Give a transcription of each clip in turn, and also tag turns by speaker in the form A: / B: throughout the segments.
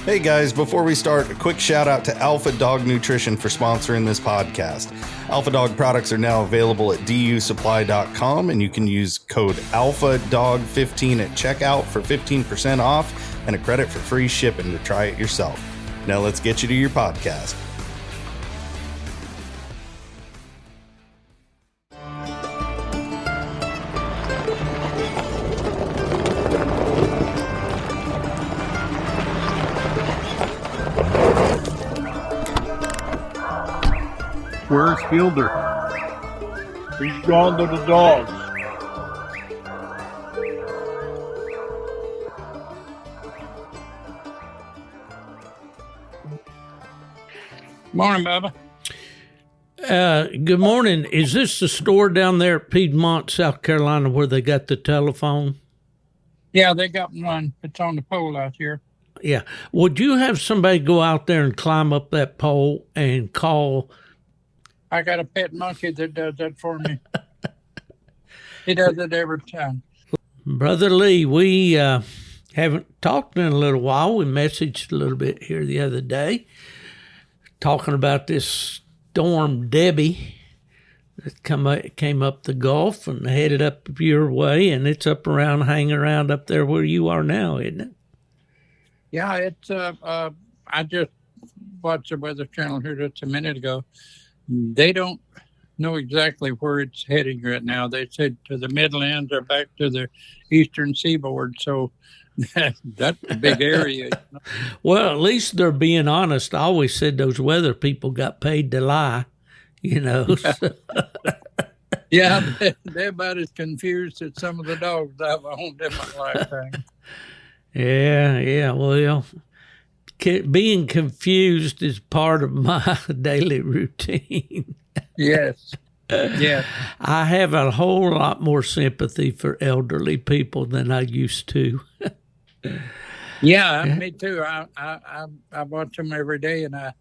A: Hey guys, before we start, a quick shout out to Alpha Dog Nutrition for sponsoring this podcast. Alpha Dog products are now available at dusupply.com, and you can use code ALPHADOG15 at checkout for 15% off and a credit for free shipping to try it yourself. Now let's get you to your podcast.
B: Where's Fielder? He's gone to the dogs.
C: Morning, Bubba.
D: Good morning. Is this the store down there at Piedmont, South Carolina, where they got the telephone?
C: Yeah, they got one. It's on the pole out here.
D: Yeah. Would you have somebody go out there and climb up that pole and call?
C: I got a pet monkey that does that for me. He does it every time.
D: Brother Lee, we haven't talked in a little while. We messaged a little bit here the other day talking about this storm Debbie that came up the Gulf and headed up your way, and it's hanging around up there where you are now, isn't it?
C: Yeah, it's I just watched the Weather Channel here just a minute ago. They don't know exactly where it's heading right now. They said to the Midlands or back to the eastern seaboard. So that's a big area.
D: Well, at least they're being honest. I always said those weather people got paid to lie, you know.
C: Yeah, they're about as confused as some of the dogs I've owned in my lifetime.
D: Yeah. Well, being confused is part of my daily routine.
C: Yes. Yeah.
D: I have a whole lot more sympathy for elderly people than I used to.
C: Yeah, me too. I watch them every day, and I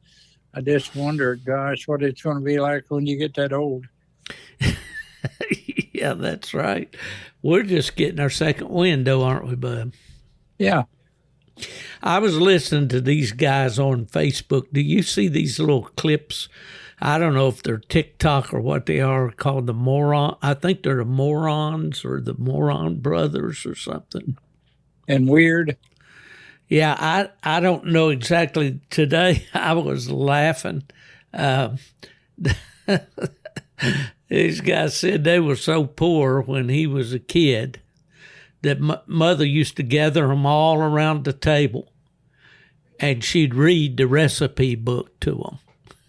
C: just wonder, gosh, what it's going to be like when you get that old.
D: Yeah, that's right. We're just getting our second window, aren't we, bud?
C: Yeah.
D: I was listening to these guys on Facebook. Do you see these little clips? I don't know if they're TikTok or what they are, called the Moron. I think they're the Morons or the Moron Brothers or something.
C: And weird.
D: Yeah, I don't know exactly. Today I was laughing. These guys said they were so poor when he was a kid that mother used to gather them all around the table, and she'd read the recipe book to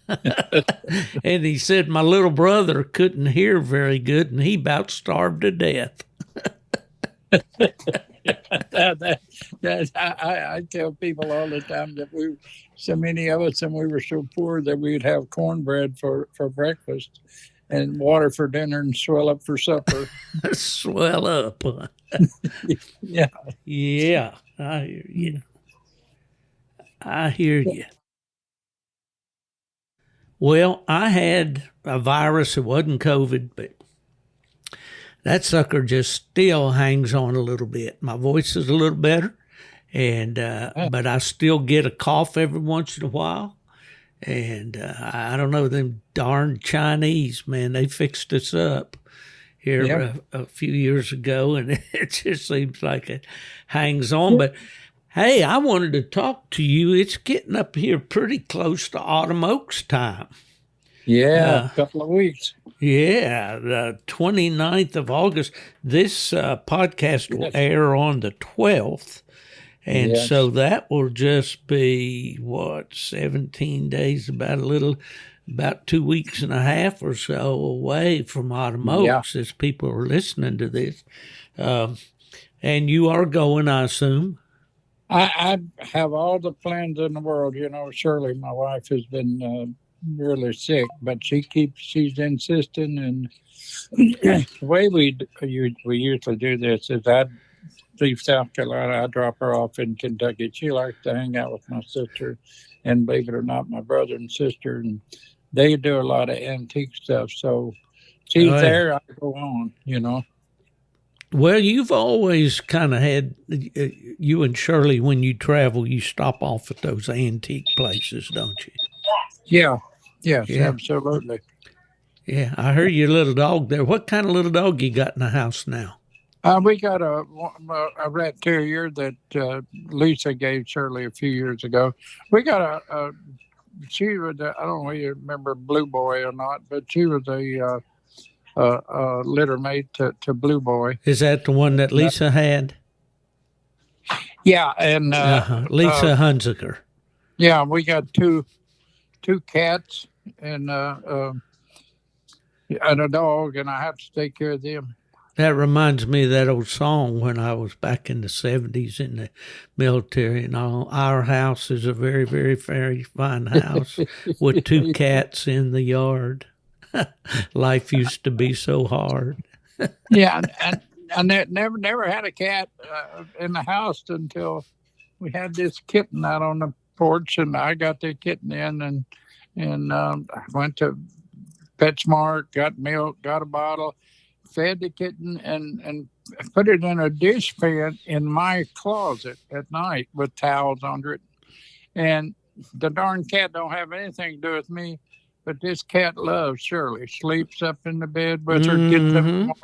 D: them. And he said my little brother couldn't hear very good, and he about starved to death.
C: I tell people all the time that so many of us, and we were so poor that we'd have cornbread for breakfast and water for dinner and swell up for supper.
D: Swell up.
C: Yeah.
D: Yeah, I hear you. Well, I had a virus. It wasn't COVID, but that sucker just still hangs on a little bit. My voice is a little better, and but I still get a cough every once in a while. And I don't know, them darn Chinese, man, they fixed us up here a few years ago, and it just seems like it hangs on. But, hey, I wanted to talk to you. It's getting up here pretty close to Autumn Oaks time.
C: Yeah, a couple of weeks.
D: Yeah, the 29th of August. This podcast will air on the 12th. And so that will just be, 17 days, about 2 weeks and a half or so away from Autumn Oaks as people are listening to this. And you are going, I assume?
C: I have all the plans in the world. You know, Shirley, my wife, has been really sick, but she's insisting. And the way we usually do this is I'd leave South Carolina, I drop her off in Kentucky. She likes to hang out with my sister, and believe it or not, my brother and sister, and they do a lot of antique stuff. So she's there, I go on, you know.
D: Well, you've always kind of had, you and Shirley, when you travel, you stop off at those antique places, don't you?
C: Yeah. Yes,
D: Yeah.
C: absolutely.
D: Yeah. I heard your little dog there. What kind of little dog you got in the house now?
C: We got a rat terrier that Lisa gave Shirley a few years ago. We got she was, I don't know if you remember Blue Boy or not, but she was a litter mate to Blue Boy.
D: Is that the one that Lisa had?
C: Yeah, and
D: Lisa Hunziker.
C: yeah, we got two cats and a dog, and I have to take care of them.
D: That reminds me of that old song when I was back in the 70s in the military and all. Our house is a very, very, very fine house with 2 cats in the yard. Life used to be so hard.
C: Yeah, and I never had a cat in the house until we had this kitten out on the porch, and I got the kitten in and I went to PetSmart, got milk, got a bottle, fed the kitten, and put it in a dishpan in my closet at night with towels under it. And the darn cat don't have anything to do with me, but this cat loves Shirley. Sleeps up in the bed with her, gets up in the morning,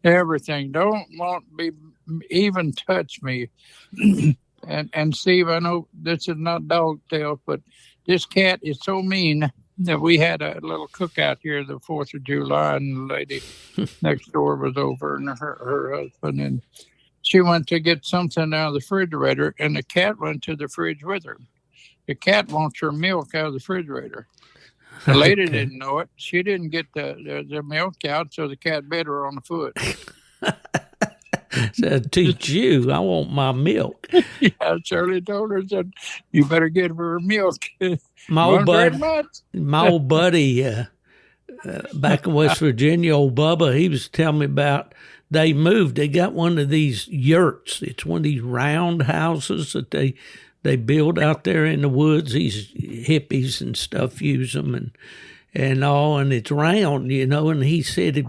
C: everything. Don't want to be even touch me. And Steve, I know this is not dog tale, but this cat is so mean that we had a little cookout here the 4th of July, and the lady next door was over, and her husband, and she went to get something out of the refrigerator, and the cat went to the fridge with her. The cat wants her milk out of the refrigerator. The lady didn't know it. She didn't get the milk out, so the cat bit her on the foot.
D: Said, teach you, I want my milk.
C: Yeah, Shirley told her, said, you better get her milk.
D: My old buddy back in West Virginia, old Bubba, he was telling me about they moved. They got one of these yurts. It's one of these round houses that they build out there in the woods. These hippies and stuff use them and all, and it's round, and he said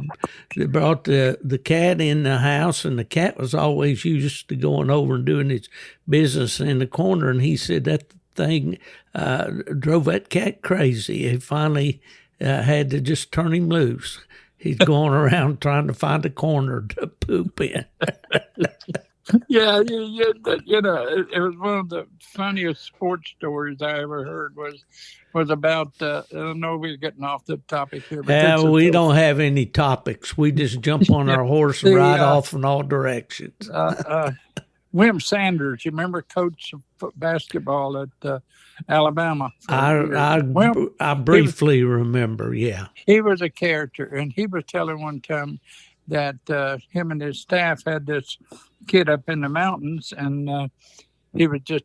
D: they brought the cat in the house, and the cat was always used to going over and doing its business in the corner, and he said that thing drove that cat crazy. He finally had to just turn him loose. He's going around trying to find a corner to poop in.
C: Yeah, it was one of the funniest sports stories I ever heard was about, I don't know, we're getting off the topic here. But
D: we don't have any topics. We just jump on our horse and ride off in all directions.
C: Wim Sanders, you remember coach of basketball at Alabama?
D: I briefly remember, yeah.
C: He was a character, and he was telling one time that him and his staff had this kid up in the mountains, and he was just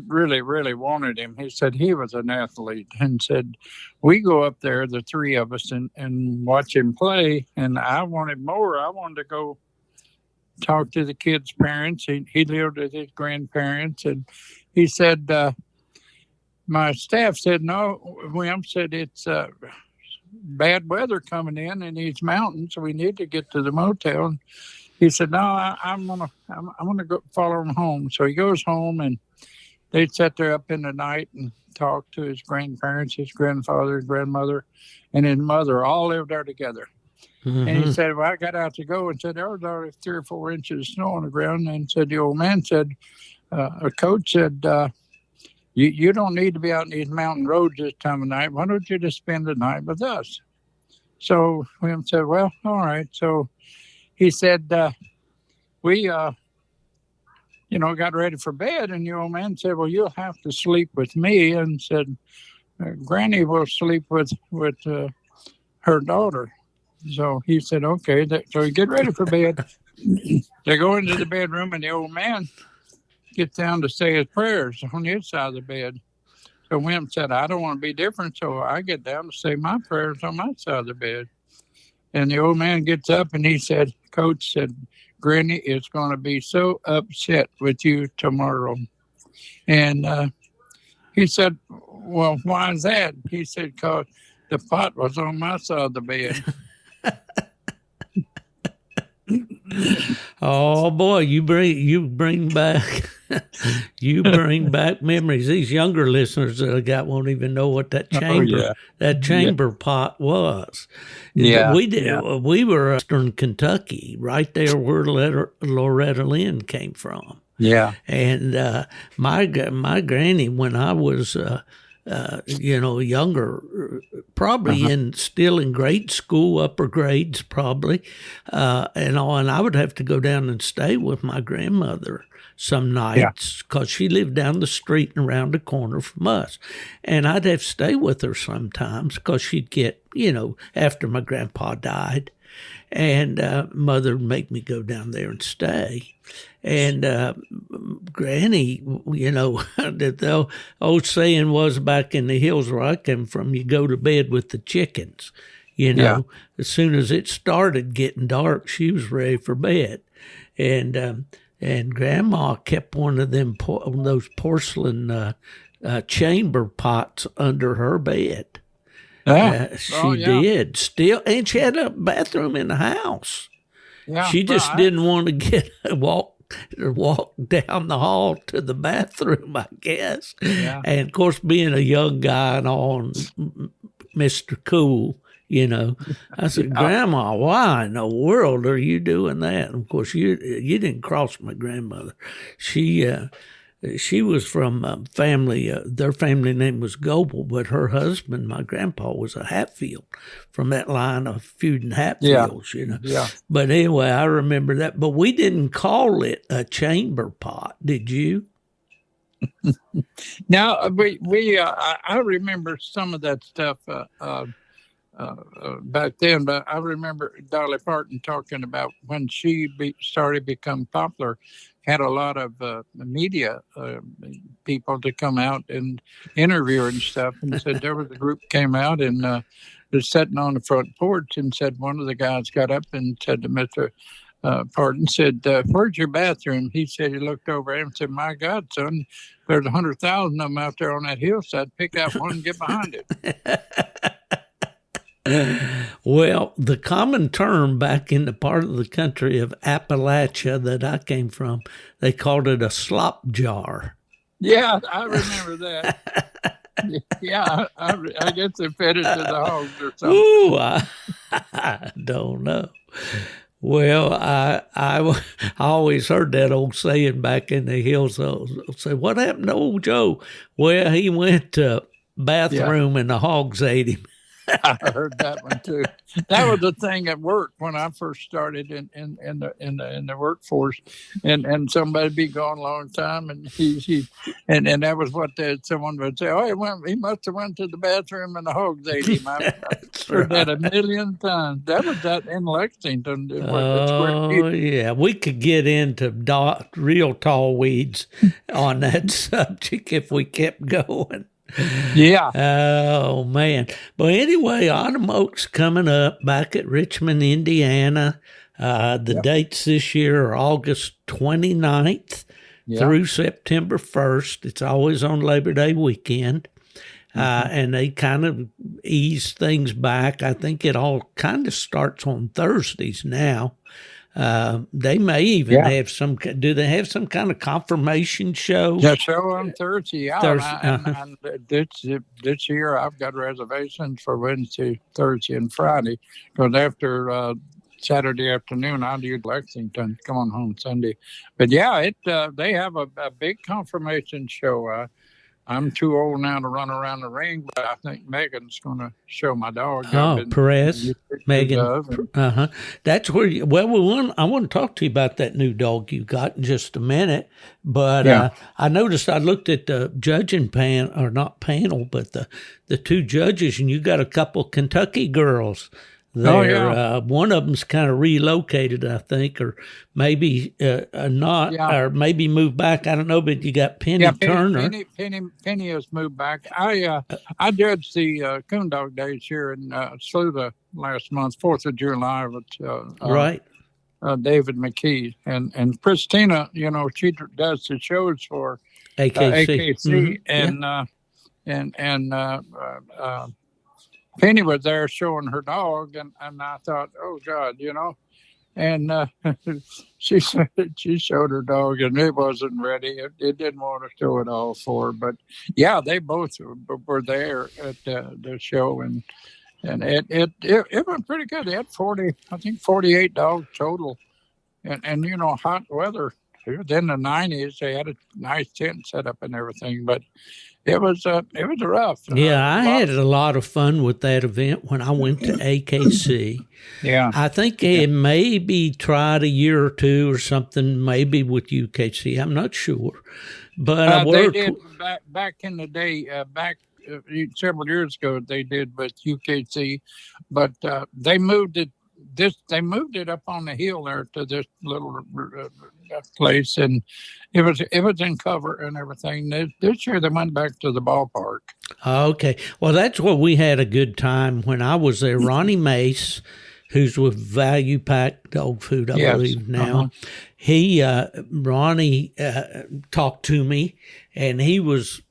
C: really, really wanted him. He said he was an athlete, and said, we go up there, the 3 of us, and watch him play, and I wanted more. I wanted to go talk to the kid's parents. He lived with his grandparents, and he said, my staff said, no. Wim said, it's bad weather coming in these mountains, so we need to get to the motel. And he said, no, I'm gonna go follow him home. So he goes home, and they sat there up in the night and talked to his grandparents, his grandfather, grandmother, and his mother all lived there together. Mm-hmm. And he said, well, I got out to go, and said there was already 3 or 4 inches of snow on the ground. And said the old man said, a coach said, you don't need to be out in these mountain roads this time of night. Why don't you just spend the night with us? So William said, well, all right. So he said, we, got ready for bed. And the old man said, well, you'll have to sleep with me. And said, Granny will sleep with her daughter. So he said, okay. So he get ready for bed. They go into the bedroom, and the old man gets down to say his prayers on his side of the bed. So Wim said, I don't want to be different, so I get down to say my prayers on my side of the bed. And the old man gets up, and he said, Coach said, Granny is going to be so upset with you tomorrow. And he said, well, why is that? He said, because the pot was on my side of the bed.
D: Oh boy, you bring back you bring back memories. These younger listeners that I got won't even know what that chamber pot was.
C: Yeah.
D: We were Eastern Kentucky, right there where Loretta Lynn came from.
C: Yeah.
D: And my granny, when I was younger, probably still in grade school, upper grades probably, and I would have to go down and stay with my grandmother some nights because she lived down the street and around the corner from us, and I'd have to stay with her sometimes because she'd get, after my grandpa died, and mother would make me go down there and stay. And Granny, the old saying was back in the hills where I came from, you go to bed with the chickens. As soon as it started getting dark, she was ready for bed. And Grandma kept one of those porcelain chamber pots under her bed. She did still, and she had a bathroom in the house. Yeah, she just didn't want to walk down the hall to the bathroom, I guess. Yeah. And of course, being a young guy and all, Mr. Cool, I said, Grandma, why in the world are you doing that? And of course, you didn't cross my grandmother. She was from family. Their family name was Goebel, but her husband, my grandpa, was a Hatfield from that line of feuding Hatfields. Yeah. But anyway, I remember that. But we didn't call it a chamber pot. Did you?
C: Now I remember some of that stuff back then. But I remember Dolly Parton talking about when she started to become popular. Had a lot of media people to come out and interview her and stuff, and said there was a group came out and was sitting on the front porch, and said one of the guys got up and said to Mr. Parton, said, "Where's your bathroom?" He said he looked over at him and said, "My God, son, there's 100,000 of them out there on that hillside. Pick out one and get behind it."
D: Well, the common term back in the part of the country of Appalachia that I came from, they called it a slop jar.
C: Yeah, I remember that. Yeah, I guess they fed it to the hogs or something.
D: Ooh, I don't know. Well, I always heard that old saying back in the hills. I'll say, what happened to old Joe? Well, he went to bathroom and the hogs ate him.
C: I heard that one too. That was the thing at work when I first started in the workforce, and somebody'd be gone a long time, and and that was what someone would say. Oh, he must have went to the bathroom and the hogs ate him. I've heard that a million times. That was that in Lexington.
D: Yeah, we could get into real tall weeds on that subject if we kept going.
C: Yeah.
D: Oh, man. But anyway, Autumn Oaks coming up back at Richmond, Indiana. The dates this year are August 29th through September 1st. It's always on Labor Day weekend. And they kind of ease things back. I think it all kind of starts on Thursdays now. They may even have do they have some kind of confirmation show?
C: Yeah, show on Thursday. And this year I've got reservations for Wednesday, Thursday, and Friday. Because after Saturday afternoon, I'll do Lexington, come on home Sunday. But yeah, they have a big confirmation show. I'm too old now to run around the ring, but I think Megan's going to show my dog.
D: Oh, Perez, Megan. That's where I want to talk to you about that new dog you got in just a minute. But I noticed I looked at the judging panel, but the two judges, and you got a couple Kentucky girls there. One of them's kind of relocated, I think, or maybe not, or maybe moved back. I don't know, but you got Penny Turner.
C: Penny has moved back. I judged the Coon Dog Days here in Sluda last month, 4th of July, with David McKee and Christina. She does the shows for AKC, and Penny was there showing her dog, and I thought, oh God, and she said she showed her dog, and it wasn't ready. It didn't want to show it all for her, but yeah, they both were there at the show, and it went pretty good. They had 48 dogs total, and hot weather. It was in the 90s. They had a nice tent set up and everything, but it was rough.
D: Yeah, I had a lot of fun with that event when I went to AKC.
C: Yeah,
D: I think they had maybe tried a year or two or something, maybe with UKC. I'm not sure, but I worked.
C: They did back in the day. Several years ago, they did with UKC, but they moved it. They moved it up on the hill there to this little place, and it was in cover and everything. This year they went back to the ballpark.
D: Okay, well, that's what we had a good time when I was there. Ronnie Mace, who's with Value Pack Dog Food, I believe now. Ronnie talked to me, and he was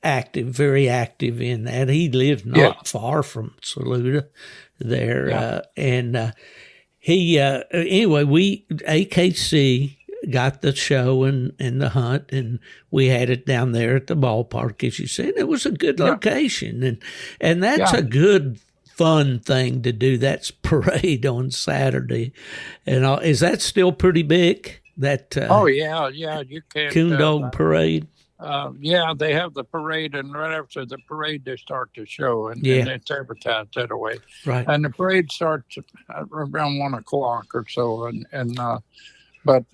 D: very active in that. He lives not far from Saluda there. Anyway, AKC got the show and the hunt, and we had it down there at the ballpark, as you said. It was a good location, and that's a good fun thing to do. That's parade on Saturday, and is that still pretty big? That you can Coon Dog Parade.
C: They have the parade, and right after the parade, they start the show, and it's advertised that way.
D: Right.
C: And the parade starts around 1:00 or so, but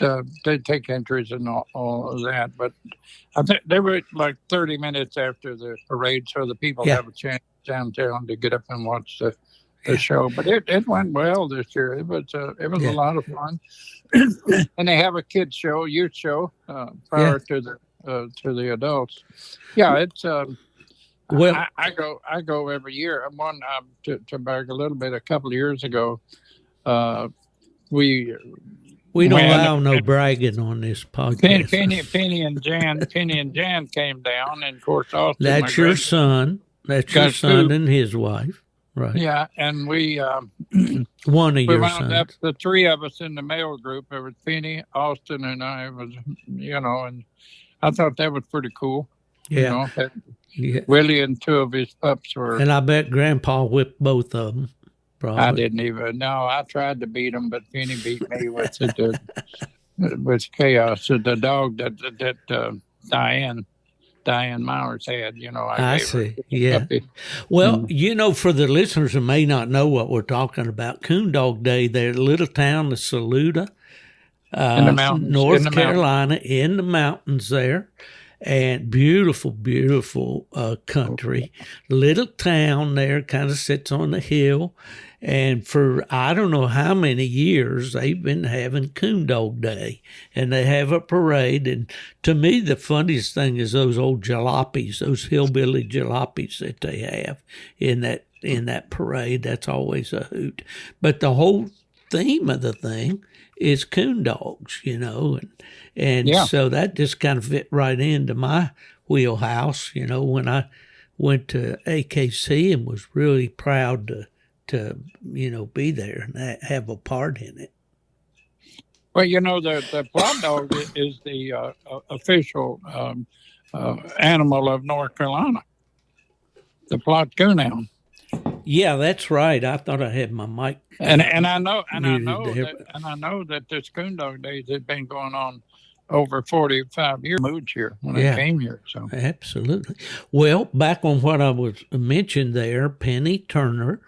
C: they take entries and all of that. But I think they were like 30 minutes after the parade, so the people have a chance downtown to get up and watch the show. But it went well this year. It was a lot of fun, and they have a kids show, youth show prior to the adults. Yeah, it's well. I go every year. One to back a little bit. A couple of years ago, we don't
D: allow no bragging on this podcast.
C: Penny and Jan came down, and of course, Austin.
D: That's your son. That's your son and his wife, right?
C: Yeah, and we
D: one of your
C: wound
D: sons.
C: up the three of us in the male group. There was Penny, Austin, and I. And I thought that was pretty cool.
D: Yeah.
C: Willie and two of his pups were.
D: And I bet Grandpa whipped both of them. Probably.
C: I didn't even. No, I tried to beat him, but Penny beat me with with chaos. So the dog that Diane Myers had,
D: I see. Yeah. Well, for the listeners who may not know what we're talking about, Coon Dog Day there, a little town of Saluda.
C: In the mountains,
D: North Carolina, in the mountains there, and beautiful country. Little town there, kind of sits on the hill, and for I don't know how many years they've been having Coon Dog Day, and they have a parade. And to me, the funniest thing is those old jalopies, those hillbilly jalopies that they have in that parade. That's always a hoot. But the whole theme of the thing is coon dogs, and so that just kind of fit right into my wheelhouse, when I went to AKC and was really proud to be there and have a part in it.
C: Well, the Plot Dog is the official animal of North Carolina, the Plot Coonhound.
D: Yeah, that's right. I thought I had my mic.
C: And I know that this Coon Dog Days has been going on over 45 years. Moved here when I came here. So
D: absolutely. Well, back on what I was mentioned there, Penny Turner,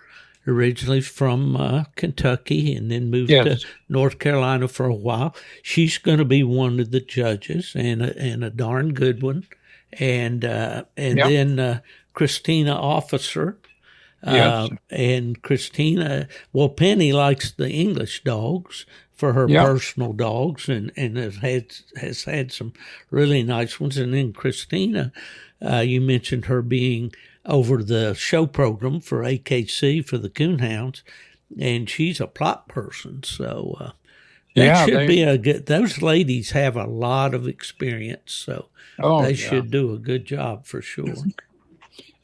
D: originally from Kentucky, and then moved to North Carolina for a while. She's going to be one of the judges, and a darn good one. And then Christina Officer. And Christina, Penny likes the English dogs for her personal dogs, and has had some really nice ones. And then Christina, you mentioned her being over the show program for AKC for the Coonhounds, and she's a plot person. So that should be a good. Those ladies have a lot of experience, so they should do a good job for sure.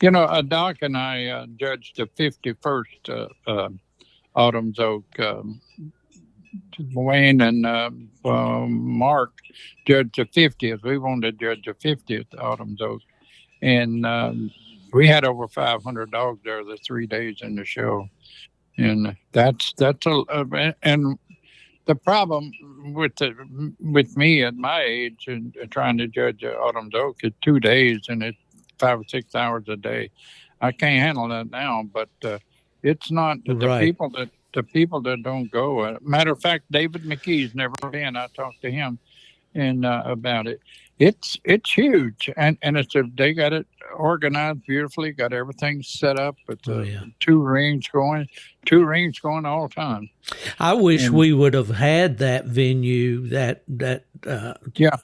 C: Doc and I judged the 51st Autumn's Oak Wayne and Mark judged the 50th. We wanted to judge the 50th Autumn Oak, and we had over 500 dogs there the 3 days in the show, and that's and the problem with me at my age and trying to judge Autumn Oak is 2 days and it's 5 or 6 hours a day. I can't handle that now, but it's not
D: Right.
C: the people that don't go. Matter of fact, David McKee's never been. I talked to him and about it. It's huge, and they got it organized beautifully. Got everything set up. It's two rings going all the time.
D: I wish we would have had that venue, that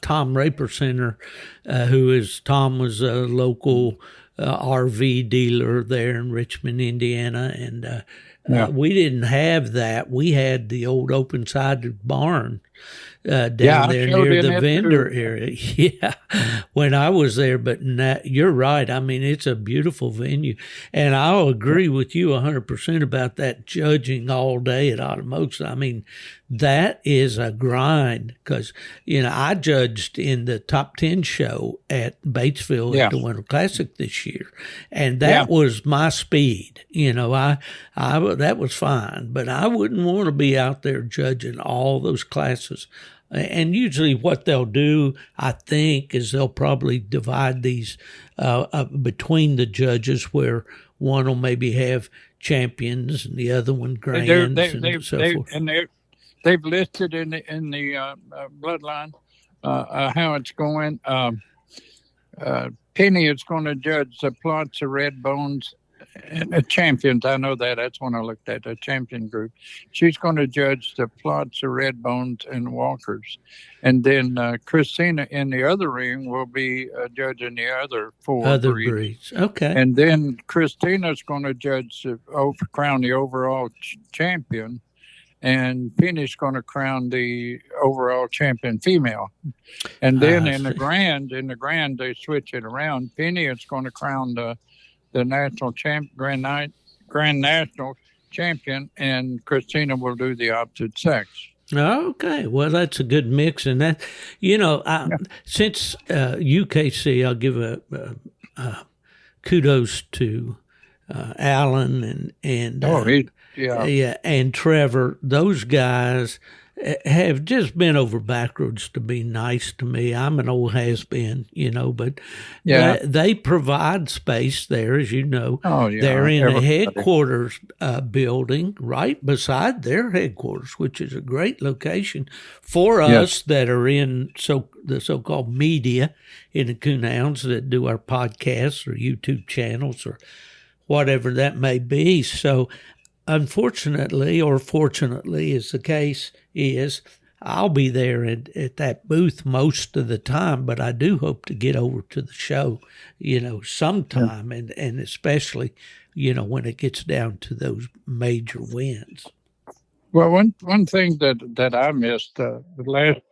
D: Tom Raper Center, Tom was a local RV dealer there in Richmond, Indiana, and we didn't have that. We had the old open-sided barn down there near the vendor area. Yeah, when I was there. But you're right. I mean, it's a beautiful venue. And I'll agree with you 100% about that judging all day at Autumn Oaks. I mean, that is a grind because, I judged in the top 10 show at Batesville at the Winter Classic this year. And that was my speed. That was fine. But I wouldn't want to be out there judging all those classes. And usually what they'll do, I think, is they'll probably divide these between the judges where one will maybe have champions and the other one grands and so forth.
C: And they've listed in the bloodline how it's going. Penny is going to judge the plots of red bones. Champions, I know that. That's when I looked at the champion group. She's going to judge the plots of red bones and walkers, and then Christina in the other ring will be judging the other four breeds.
D: Okay,
C: and then Christina's going to judge crown the overall champion, and Penny's going to crown the overall champion female. And then in the grand they switch it around. Penny is going to crown the national grand national champion, and Christina will do the opposite sex.
D: Okay, well, that's a good mix, and that since UKC, I'll give a kudos to Alan and and Trevor. Those guys have just bent over backwards to be nice to me. I'm an old has-been, but they provide space there, as you know.
C: Oh, yeah.
D: They're in the headquarters building right beside their headquarters, which is a great location for us that are in the so-called media in the coonhounds that do our podcasts or YouTube channels or whatever that may be. So unfortunately, or fortunately, as the case is, I'll be there at that booth most of the time, but I do hope to get over to the show, sometime, and especially, when it gets down to those major wins.
C: Well, one thing that I missed the last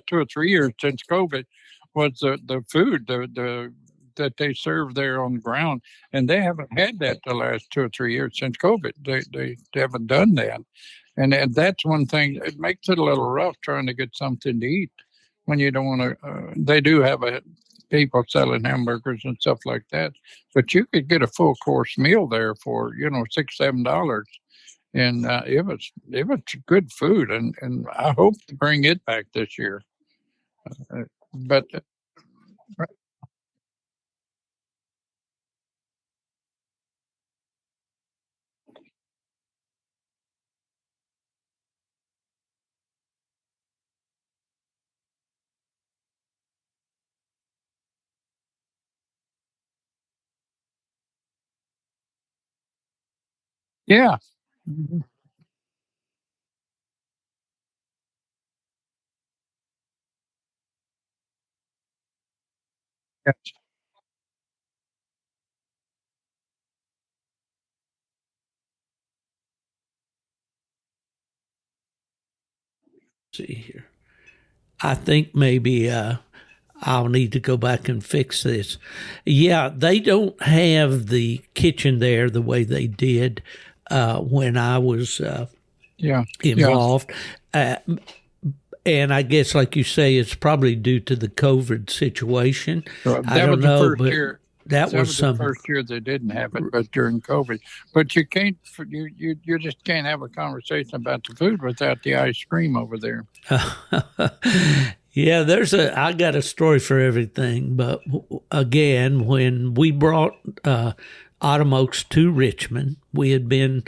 C: 2 or 3 years since COVID was the food, that they serve there on the ground, and they haven't had that the last 2 or 3 years since COVID. They haven't done that, and that's one thing. It makes it a little rough trying to get something to eat when you don't want to. They do have people selling hamburgers and stuff like that, but you could get a full course meal there for $6-7, and it was good food, and I hope to bring it back this year, but. Yeah. Mm-hmm. Yes.
D: See here. I think maybe I'll need to go back and fix this. Yeah, they don't have the kitchen there the way they did when I was involved. And I guess, like you say, it's probably due to the COVID situation. I don't know, but that was
C: the first year they didn't have it, but during COVID. But you can't, you just can't have a conversation about the food without the ice cream over there.
D: Yeah, I got a story for everything. But again, when we brought Autumn Oaks to Richmond, we had been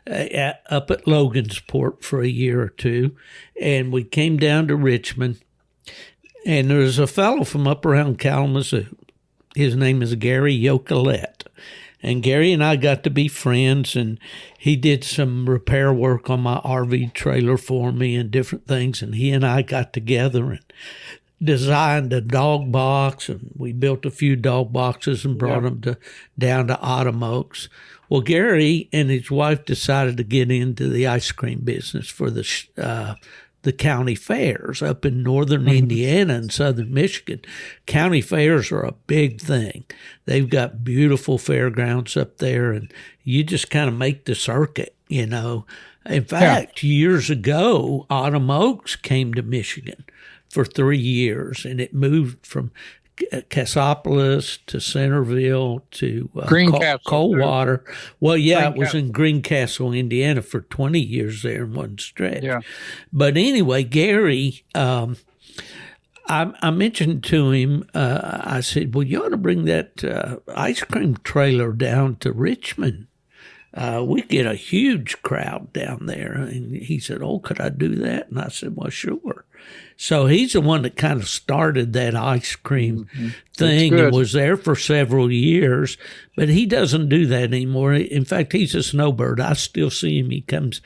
D: up at Logansport for a year or two, and we came down to Richmond, and there was a fellow from up around Kalamazoo. His name is Gary Yocolette. And Gary and I got to be friends, and he did some repair work on my RV trailer for me and different things. And he and I got together and designed a dog box, and we built a few dog boxes and brought them down to Autumn Oaks. Well, Gary and his wife decided to get into the ice cream business for the county fairs up in northern Indiana and southern Michigan. County fairs are a big thing. They've got beautiful fairgrounds up there, and you just kind of make the circuit, you know. In fact, years ago, Autumn Oaks came to Michigan for 3 years, and it moved from Cassopolis to Centerville to Coldwater. Well, it was in Greencastle, Indiana for 20 years there in one stretch. Yeah. But anyway, Gary, I mentioned to him, I said, well, you ought to bring that ice cream trailer down to Richmond. We get a huge crowd down there. And he said, oh, could I do that? And I said, well, sure. So he's the one that kind of started that ice cream thing and was there for several years, but he doesn't do that anymore. In fact, he's a snowbird. I still see him. He comes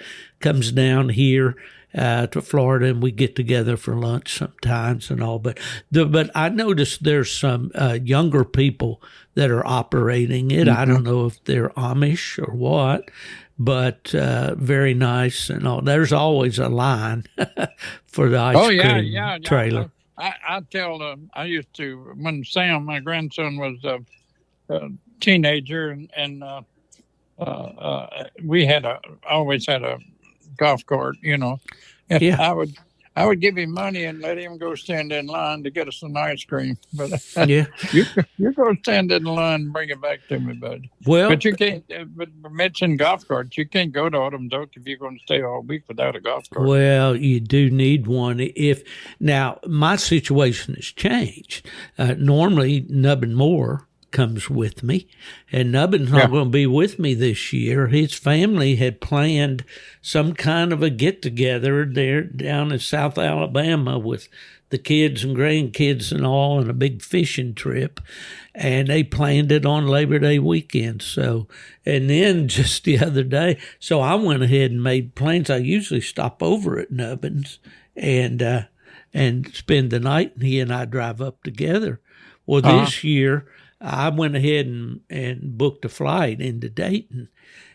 D: down here to Florida, and we get together for lunch sometimes and all. But I noticed there's some younger people that are operating it. I don't know if they're Amish or what, but very nice and all. There's always a line for the ice cream trailer.
C: I tell I used to, when Sam, my grandson, was a teenager, and we always had a golf cart, you know. And I would give him money and let him go stand in line to get us some ice cream. But you go stand in the line and bring it back to me, bud.
D: Well,
C: but you can't. But mention golf carts. You can't go to Autumn Oaks if you're going to stay all week without a golf cart.
D: Well, you do need one. Now my situation has changed. Normally, Nubbin Moore comes with me, and Nubbin's not going to be with me this year. His family had planned some kind of a get-together there down in South Alabama with the kids and grandkids and all, and a big fishing trip, and they planned it on Labor Day weekend. So, and then just the other day, so I went ahead and made plans. I usually stop over at Nubbin's and spend the night, and he and I drive up together. Well, this year, I went ahead and booked a flight into Dayton.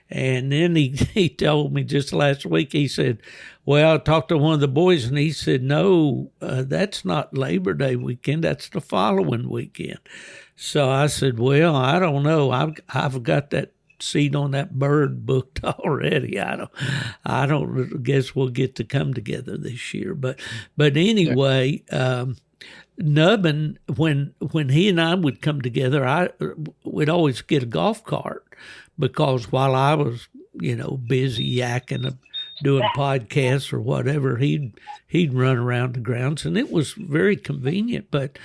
D: And then he told me just last week, he said, well, I talked to one of the boys, and he said, no, that's not Labor Day weekend. That's the following weekend. So I said, well, I don't know. I've got that seat on that bird booked already. I don't guess we'll get to come together this year. But anyway, Nubbin, when he and I would come together, we'd always get a golf cart, because while I was, busy yakking, doing podcasts or whatever, he'd run around the grounds, and it was very convenient. But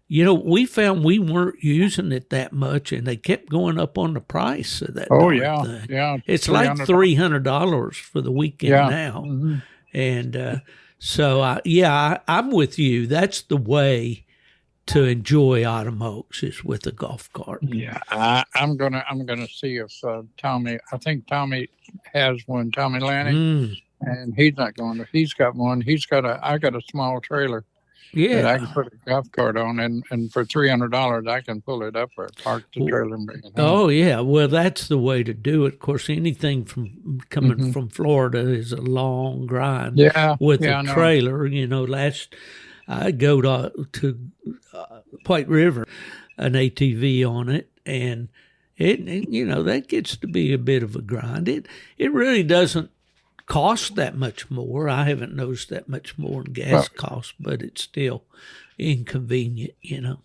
D: we found we weren't using it that much, and they kept going up on the price of that. Thing.
C: Yeah,
D: it's like $300 for the weekend now, and. So, I'm with you. That's the way to enjoy Autumn Oaks, is with a golf cart.
C: Yeah, I'm gonna see if Tommy. I think Tommy has one. Tommy Lanning, and he's not going to. He's got one. I got a small trailer. Yeah, that I can put a golf cart on, and for $300, I can pull it up or park the trailer and bring it home.
D: Oh yeah, well that's the way to do it. Of course, anything from coming from Florida is a long grind.
C: Yeah,
D: with a trailer, I go to White River, an ATV on it, and it that gets to be a bit of a grind. It really doesn't cost that much more. I haven't noticed that much more in gas costs, but it's still inconvenient, you know.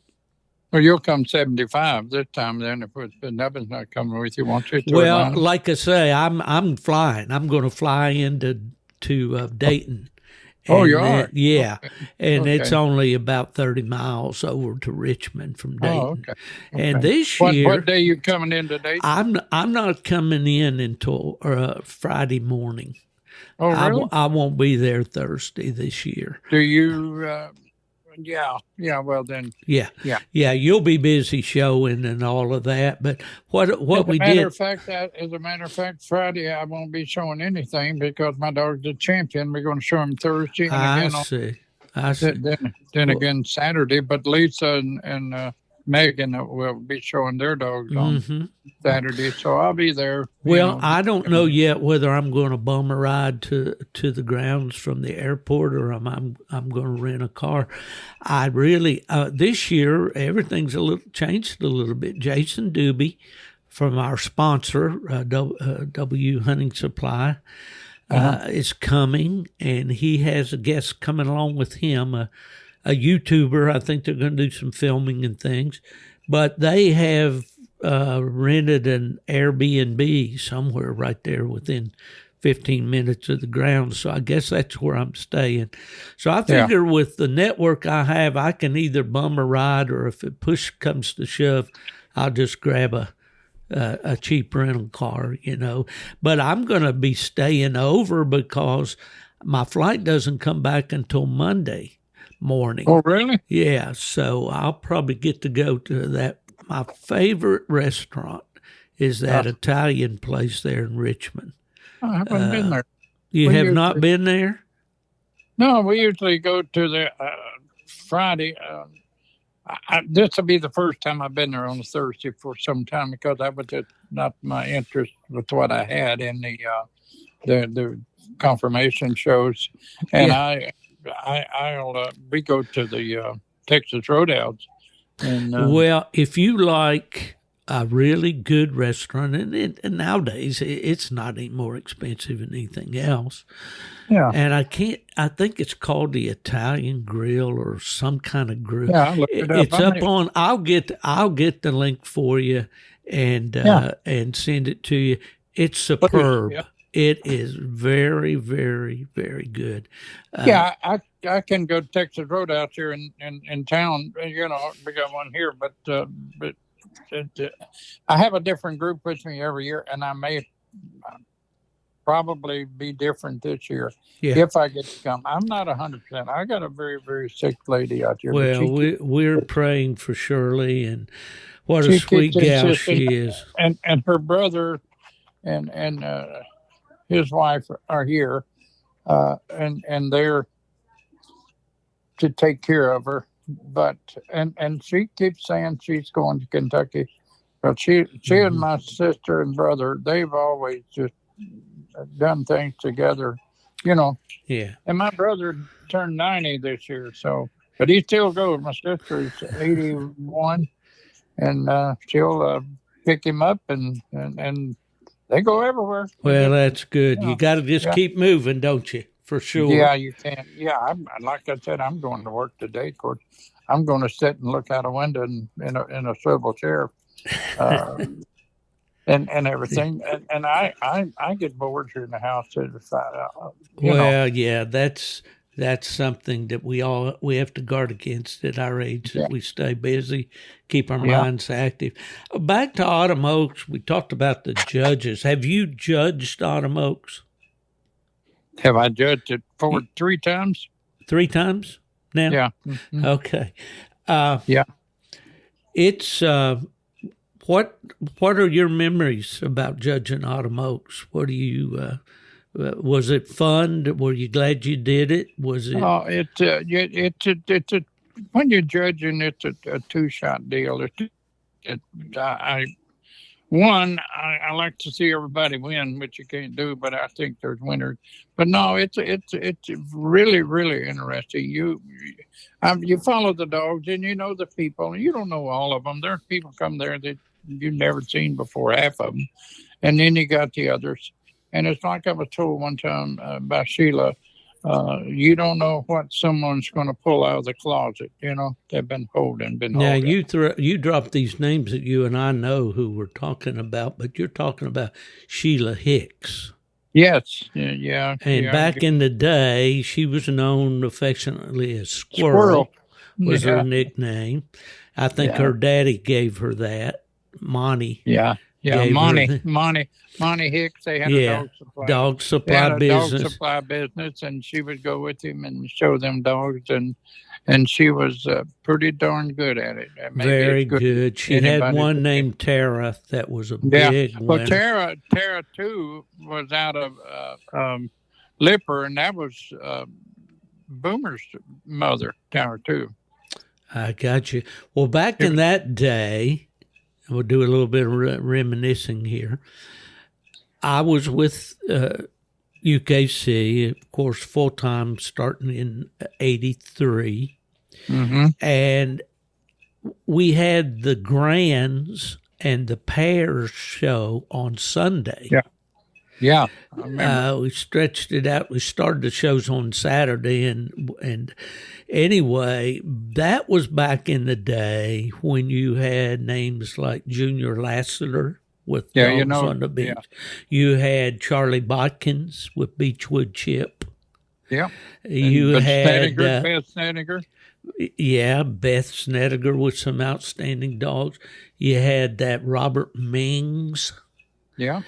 C: Well, you'll come 75 this time then if Nubbin's not coming with you, won't you?
D: Well,
C: Atlanta?
D: like I say, I'm flying. I'm going to fly into Dayton.
C: Oh, you
D: And
C: are?
D: yeah, and
C: Okay.
D: it's only about 30 miles over to Richmond from Dayton.
C: Oh, okay.
D: And this
C: What
D: year,
C: day you coming in today?
D: I'm not coming in until Friday morning.
C: Oh, really?
D: I won't be there Thursday this year.
C: Do you? Yeah. Well, then.
D: Yeah. You'll be busy showing and all of that. But what we did.
C: As a matter of fact, Friday I won't be showing anything because my dog's a champion. We're going to show him Thursday. And
D: I
C: again
D: see.
C: Then again Saturday. But Lisa and Megan will be showing their dogs on Saturday, so I'll be there.
D: Well, I don't know yet whether I'm going to bum a ride to the grounds from the airport or I'm going to rent a car. I really this year everything's changed a little bit. Jason Doobie from our sponsor W Hunting Supply is coming, and he has a guest coming along with him. A YouTuber. I think they're going to do some filming and things, but they have rented an Airbnb somewhere right there within 15 minutes of the ground. So I guess that's where I'm staying. So I figure with the network I have, I can either bum a ride, or if it push comes to shove, I'll just grab a cheap rental car, you know. But I'm going to be staying over because my flight doesn't come back until Monday morning.
C: Oh, really?
D: Yeah, so I'll probably get to go to that. My favorite restaurant is that Italian place there in Richmond.
C: I haven't been there.
D: You have not been there?
C: No, we usually go to the Friday. This will be the first time I've been there on a Thursday for some time because that was just not my interest with what I had in the confirmation shows, and we go to the Texas Roadhouse. And,
D: well, if you like a really good restaurant, and nowadays it's not any more expensive than anything else.
C: Yeah.
D: And I think it's called the Italian Grill or some kind of grill.
C: Yeah, I looked it up.
D: It's up on. I'll get the link for you and send it to you. It's superb. It is very, very, very good.
C: I can go to Texas Roadhouse here in town. You know, we got one here, but I have a different group with me every year, and I may probably be different this year if I get to come. I'm not 100%. I got a very, very sick lady out here.
D: Well, we're praying for Shirley, and what a sweet gal she is.
C: And her brother and his wife are here, and they're to take care of her. But and she keeps saying she's going to Kentucky. But she and my sister and brother, they've always just done things together, you know.
D: Yeah.
C: And my brother turned 90 this year, so but he still goes. My sister's 81, and she'll pick him up and they go everywhere.
D: Well, that's good. You got to just keep moving, don't you? For sure.
C: Yeah, you can. Yeah, like I said, I'm going to work today. Of course, I'm going to sit and look out a window in a swivel chair, and everything. And I get bored here in the house.
D: Yeah, that's something that we have to guard against at our age. That we stay busy, keep our minds active. Back to Autumn Oaks, we talked about the judges. Have you judged Autumn Oaks?
C: Have I judged it 3 times?
D: 3 times now?
C: Yeah.
D: Mm-hmm. Okay.
C: Yeah.
D: It's what are your memories about judging Autumn Oaks? What do you was it fun? Were you glad you did it? Was it?
C: Oh, it's when you're judging, it's a 2-shot deal. I like to see everybody win, which you can't do, but I think there's winners. But no, it's really, really interesting. You follow the dogs and you know the people, and you don't know all of them. There's people come there that you've never seen before, half of them, and then you got the others. And it's like I was told one time by Sheila, you don't know what someone's going to pull out of the closet. They've been holding.
D: Now you drop these names that you and I know who we're talking about, but you're talking about Sheila Hicks.
C: Yes, yeah.
D: And back in the day, she was known affectionately as Squirrel. Was her nickname. I think her daddy gave her that. Monty.
C: Yeah. Monty Hicks. They had a dog supply business. Dog supply business, and she would go with him and show them dogs, and she was pretty darn good at it.
D: Very good. She had one named Tara that was a big winner.
C: Well, Tara too was out of Lipper, and that was Boomer's mother, Tara too.
D: I got you. Well, back in that day, we'll do a little bit of reminiscing here. I was with UKC, of course, full-time starting in 83.
C: Mm-hmm.
D: And we had the Grands and the Pairs show on Sunday.
C: Yeah, I remember.
D: We stretched it out. We started the shows on Saturday, and anyway, that was back in the day when you had names like Junior Lassiter with Dogs on the Beach. Yeah. You had Charlie Botkins with Beechwood Chip.
C: Yeah.
D: You had
C: Beth Snedeker.
D: Yeah, Beth Snedeker with some outstanding dogs. You had that Robert Mings.
C: Yeah.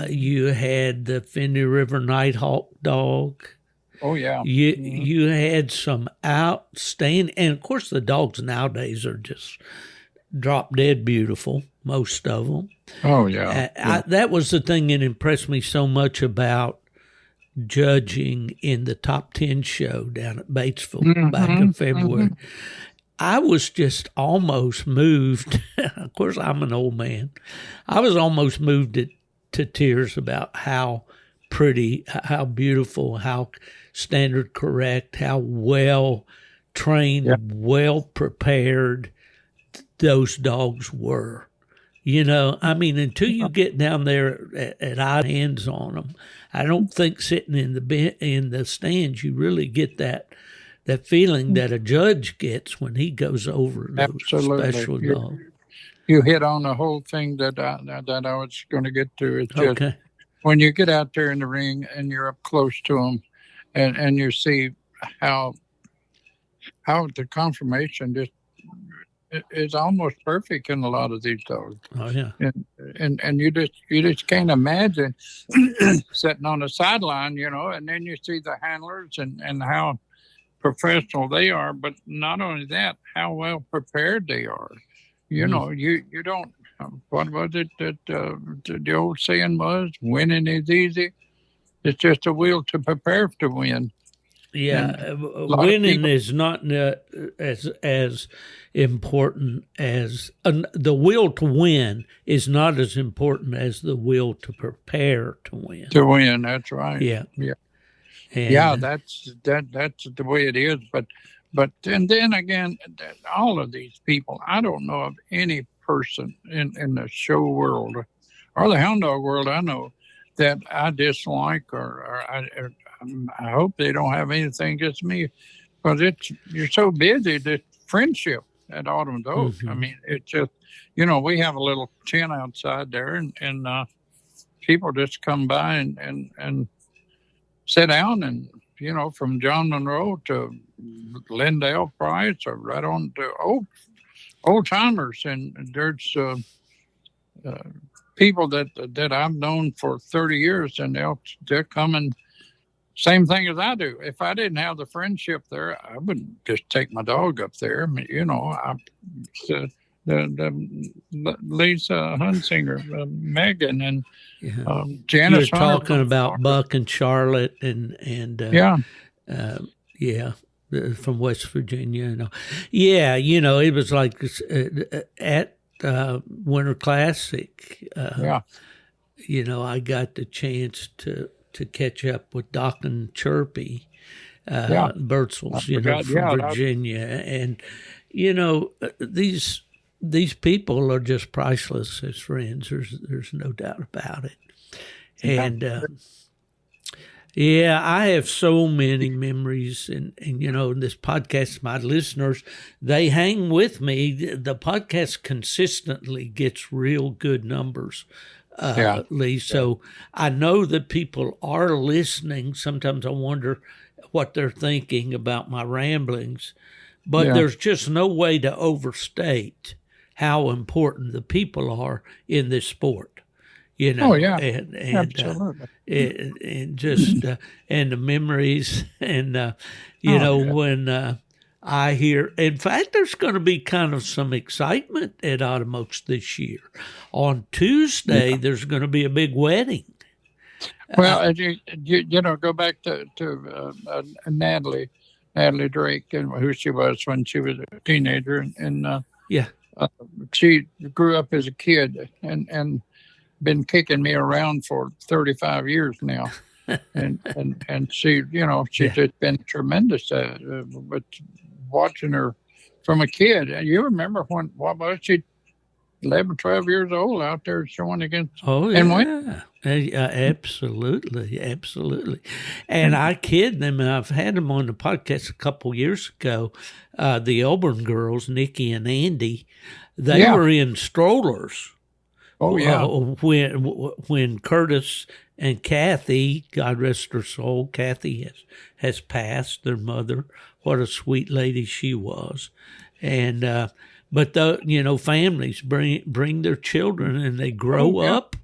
D: You had the Findlay River Nighthawk dog.
C: Oh, yeah.
D: You had some outstanding, and of course the dogs nowadays are just drop dead beautiful, most of them.
C: Oh, yeah.
D: That was the thing that impressed me so much about judging in the top 10 show down at Batesville back in February. I was just almost moved. Of course, I'm an old man. I was almost moved to tears about how pretty, how beautiful, how standard correct, how well trained, well prepared those dogs were. Until you get down there at eye hands on them, I don't think sitting in the stands you really get that feeling that a judge gets when he goes over those special dogs.
C: You hit on the whole thing that I was going to get to. It's just when you get out there in the ring and you're up close to them, and you see how the conformation just is almost perfect in a lot of these dogs.
D: Oh yeah,
C: and you just can't imagine sitting on the sideline, and then you see the handlers and how professional they are, but not only that, how well prepared they are. You don't. What was it that the old saying was? Winning is easy. It's just a will to prepare to win.
D: Yeah, winning is not as important as the will to win is not as important as the will to prepare to win.
C: To win, that's right.
D: Yeah.
C: And, that's the way it is. But then again, all of these people, I don't know of any person in the show world or the hound dog world I know that I dislike or I hope they don't have anything against me, because you're so busy. The friendship at Autumn Dog. I mean, it's just we have a little tent outside there, and people just come by and sit down, and from John Monroe to Lindale Price or right on to old timers, and there's people that I've known for 30 years, and they're coming. Same thing as I do. If I didn't have the friendship there, I wouldn't just take my dog up there. I mean, the Lisa Hunsinger, Megan, and Janice.
D: You're talking about Buck and Charlotte and from West Virginia. It was like at Winter Classic. I got the chance to catch up with Doc and Chirpy, Birdswells, from Virginia. And, these people are just priceless as friends. There's no doubt about it. And yeah, I have so many memories, and this podcast, my listeners, they hang with me. The podcast consistently gets real good numbers, Lee. So I know that people are listening. Sometimes I wonder what they're thinking about my ramblings, but there's just no way to overstate how important the people are in this sport. And
C: absolutely.
D: And just and the memories, and when I hear, in fact, there's going to be kind of some excitement at Automox this year. On Tuesday, there's going to be a big wedding.
C: Well, as you go back to Natalie Drake, and who she was when she was a teenager, and she grew up as a kid and been kicking me around for 35 years now, and she's just been tremendous. But watching her from a kid, you remember what was she? 11, 12 years old out there showing against.
D: Oh, yeah. Absolutely. And I kid them, and I've had them on the podcast a couple years ago, the Auburn girls, Nikki and Andy, they were in strollers.
C: Oh, yeah.
D: When Curtis and Kathy, God rest her soul, Kathy has passed, their mother. What a sweet lady she was. And but families bring their children, and they grow up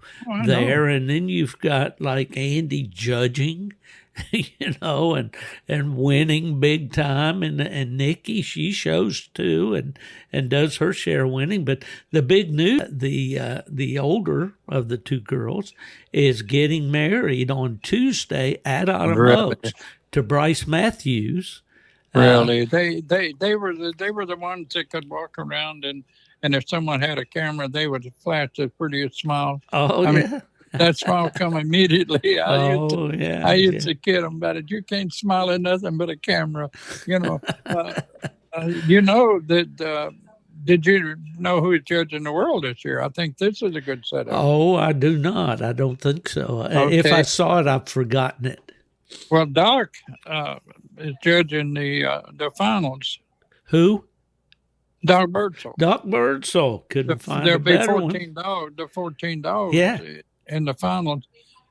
D: there, and then you've got like Andy judging, and winning big time, and Nikki, she shows too, and does her share of winning. But the big news, the older of the two girls is getting married on Tuesday at Automox to Bryce Matthews.
C: Really, they were the ones that could walk around, and if someone had a camera, they would flash the prettiest smile.
D: Oh,
C: I mean, that smile come immediately. I used to kid them about it. You can't smile at nothing but a camera, that. Did you know who is judging the world this year? I think this is a good setup.
D: Oh, I do not. I don't think so.
C: Okay.
D: If I saw it, I've forgotten it.
C: Well, Doc is judging the finals.
D: Who?
C: Doc Birdsall.
D: Doc Birdsall. Couldn't find
C: there'll
D: a
C: be
D: better
C: 14
D: one.
C: dogs. The 14 dogs in the finals,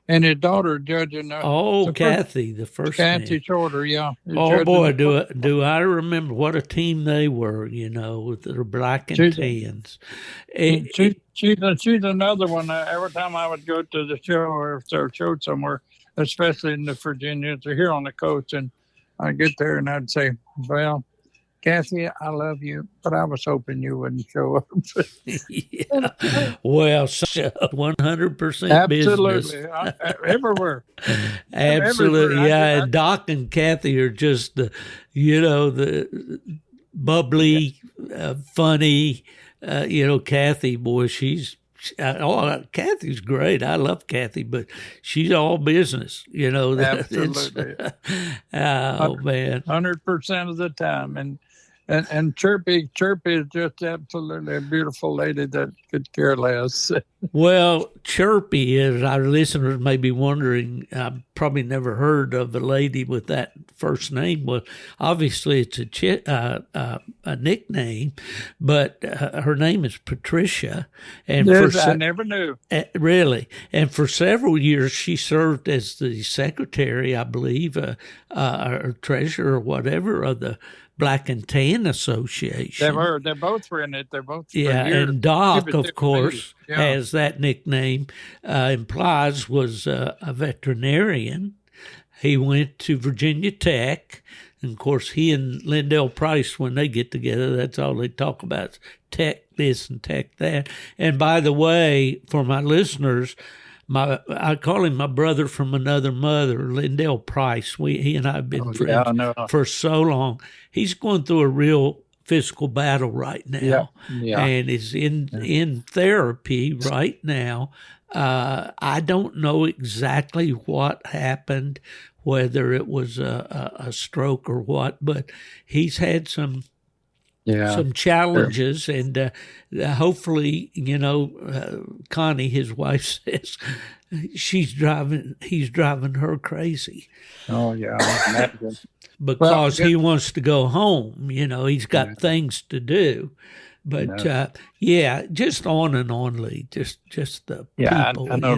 C: and his daughter judging.
D: Kathy, the first
C: Kathy
D: name.
C: Shorter, yeah.
D: Oh boy, do I remember what a team they were? With their black and tans.
C: She's another one. Every time I would go to the show or if they're showed somewhere, especially in the Virginians or here on the coast, and I'd get there and I'd say, well, Kathy, I love you, but I was hoping you wouldn't show up.
D: Well, 100%
C: absolutely.
D: business.
C: Everywhere.
D: Absolutely,
C: everywhere.
D: yeah. And Doc and Kathy are just the bubbly, funny. Kathy, boy, Kathy's great. I love Kathy, but she's all business.
C: Absolutely.
D: Oh man,
C: 100% of the time, and Chirpy is just absolutely a beautiful lady that could care less.
D: Well, Chirpy, as our listeners may be wondering, I've probably never heard of a lady with that first name. Well, obviously it's a nickname, but her name is Patricia. And
C: I never knew.
D: Really. And for several years, she served as the secretary, I believe, or treasurer or whatever of the Black and Tan Association.
C: They both were in it. They're both.
D: Yeah, and Doc, of course, as that nickname implies, was a veterinarian. He went to Virginia Tech. And, of course, he and Lindell Price, when they get together, that's all they talk about, tech this and tech that. And, by the way, for my listeners, I call him my brother from another mother, Lindell Price. He and I have been friends for so long. He's going through a real physical battle right now, and is in therapy right now. I don't know exactly what happened, whether it was a stroke or what, but he's had some
B: Yeah.
D: some challenges, and hopefully, Connie, his wife, says he's driving her crazy
B: Oh, yeah. Imagine. Well,
D: because he wants to go home. He's got things to do. But yeah, just on and on, Lee. Just the
B: yeah,
D: people.
B: I know.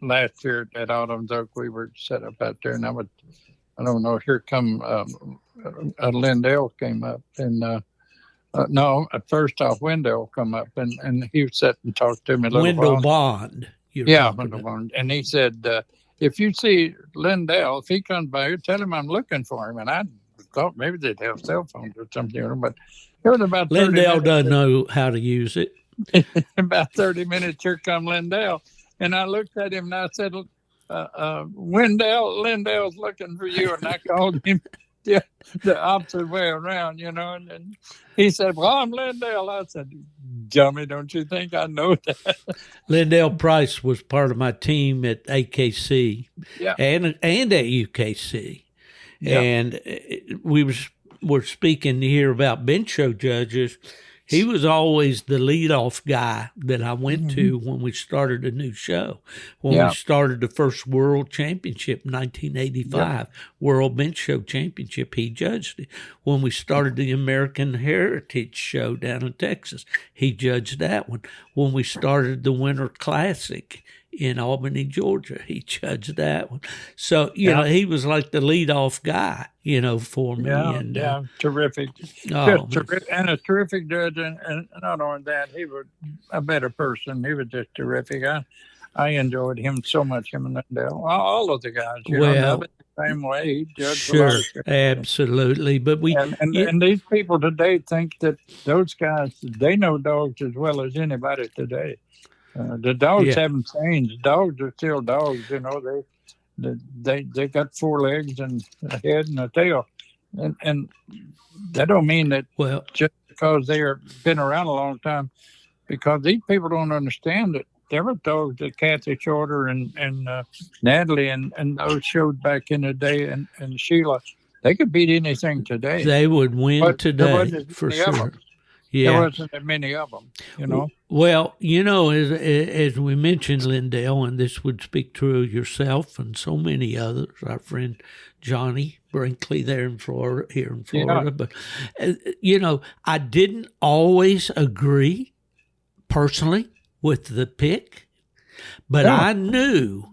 B: Last year at Autumn's Oak, we were set up out there, and I don't know. Here come Lindell came up, and no, at first off, Wendell come up, and he sat and talked to me a little
D: Wendell
B: while.
D: Bond.
B: Wendell Bond, and he said, if you see Lindell, if he comes by here, tell him I'm looking for him. And I thought maybe they'd have cell phones or something, but it was about 30
D: Lindell
B: minutes.
D: doesn't know how to use it.
B: About 30 minutes, here come Lindell. And I looked at him and I said, Lindell's looking for you. And I called him the opposite way around, and he said, well, I'm Lindell. I said, dummy, don't you think I know that?
D: Lindell Price was part of my team at AKC
B: Yeah.
D: and at UKC.
B: Yeah.
D: And we were speaking here about bench show judges. He was always the leadoff guy that I went to when we started a new show. When we started the first World Championship in 1985, World Bench Show Championship, he judged it. When we started the American Heritage Show down in Texas, he judged that one. When we started the Winter Classic in Albany, Georgia, he judged that one. So, he was like the leadoff guy, for me.
B: And terrific. And a terrific judge. And not only that, he was a better person. He was just terrific. I enjoyed him so much, him and Lindell. All of the guys, the same way. He judged
D: sure, absolutely. But
B: and these people today think that those guys, they know dogs as well as anybody today. The dogs haven't changed. Dogs are still dogs. They got 4 legs and a head and a tail, and that don't mean that just because they've been around a long time. Because these people don't understand that there were dogs that Kathy Shorter and Natalie and those showed back in the day, and Sheila, they could beat anything today.
D: They would win today for sure.
B: Yeah. There wasn't that many of them,
D: Well, as we mentioned, Lindell, and this would speak true of yourself and so many others, our friend Johnny Brinkley there in Florida, But, I didn't always agree personally with the pick, but I knew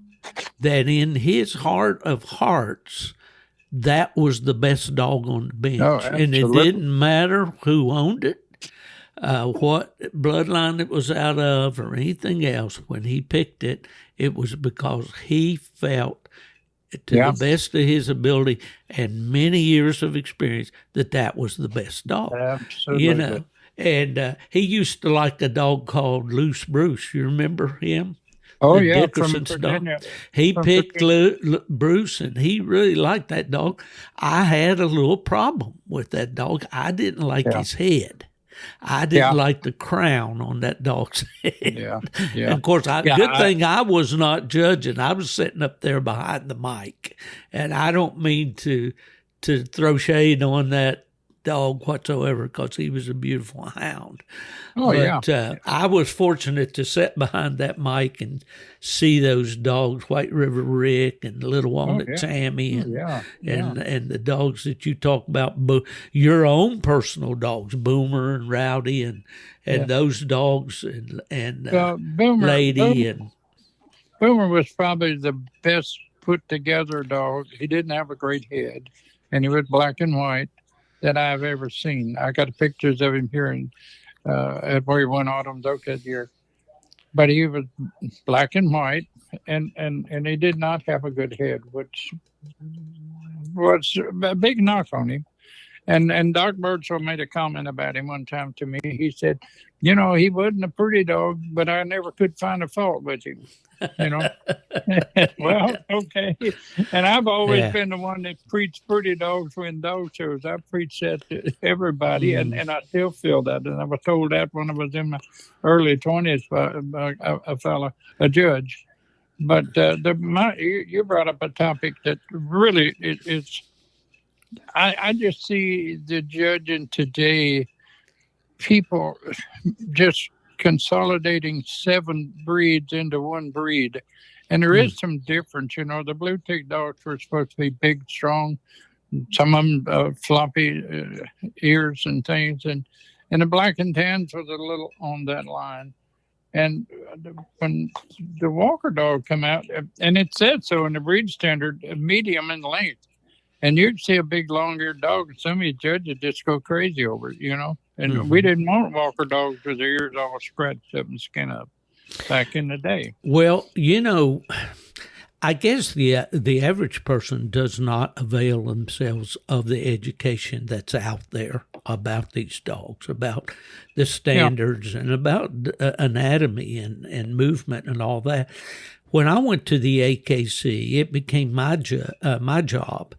D: that in his heart of hearts, that was the best dog on the bench. And it didn't matter who owned it. What bloodline it was out of or anything else. When he picked it, it was because he felt to the best of his ability and many years of experience that was the best dog.
B: Absolutely.
D: And he used to like a dog called Loose Bruce. You remember him?
B: Oh,
D: Dickerson's
B: from
D: dog. He picked Bruce, and he really liked that dog. I had a little problem with that dog. I didn't like his head. I didn't like the crown on that dog's head. And of course, good thing I was not judging. I was sitting up there behind the mic, and I don't mean to throw shade on that dog whatsoever because he was a beautiful hound. I was fortunate to sit behind that mic and see those dogs, White River Rick and Little Walnut Tammy and the dogs that you talk about, your own personal dogs, Boomer and Rowdy and those dogs and Lady. And
B: Boomer was probably the best put together dog. He didn't have a great head, and he was black and white that I've ever seen. I got pictures of him here at where he won Autumn's Oak that year. But he was black and white, and he did not have a good head, which was a big knock on him. And Doc Birdsall made a comment about him one time to me. He said, he wasn't a pretty dog, but I never could find a fault with him. Well, okay. And I've always been the one that preached pretty dogs when dog shows. I preach that to everybody, and I still feel that. And I was told that when I was in my early 20s by a fella, a judge. But you brought up a topic that really is I just see the judging today, people just consolidating 7 breeds into one breed. And there is some difference, the blue tick dogs were supposed to be big, strong. Some of them floppy ears and things, and the black and tans was a little on that line. And when the Walker dog come out, and it said so in the breed standard, medium in length, and you'd see a big long-eared dog, and some of you judges just go crazy over it, And we didn't want Walker dogs with their ears all scratched up and skin up back in the day.
D: Well, I guess the average person does not avail themselves of the education that's out there about these dogs, about the standards and about anatomy and movement and all that. When I went to the AKC, it became my job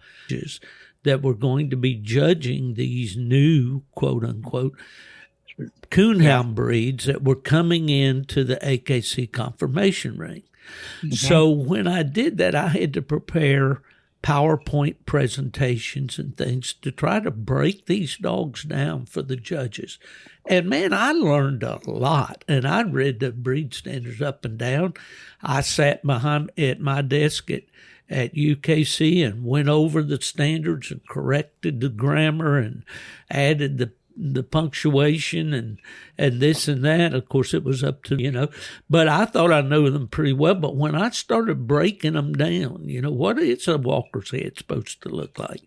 D: that were going to be judging these new, quote unquote, coonhound breeds that were coming into the AKC confirmation ring. Mm-hmm. So when I did that, I had to prepare PowerPoint presentations and things to try to break these dogs down for the judges. And man, I learned a lot, and I read the breed standards up and down. I sat behind at my desk at UKC and went over the standards and corrected the grammar and added the punctuation and this and that. Of course, it was up to, but I thought I knew them pretty well. But when I started breaking them down, what is a walker's head supposed to look like?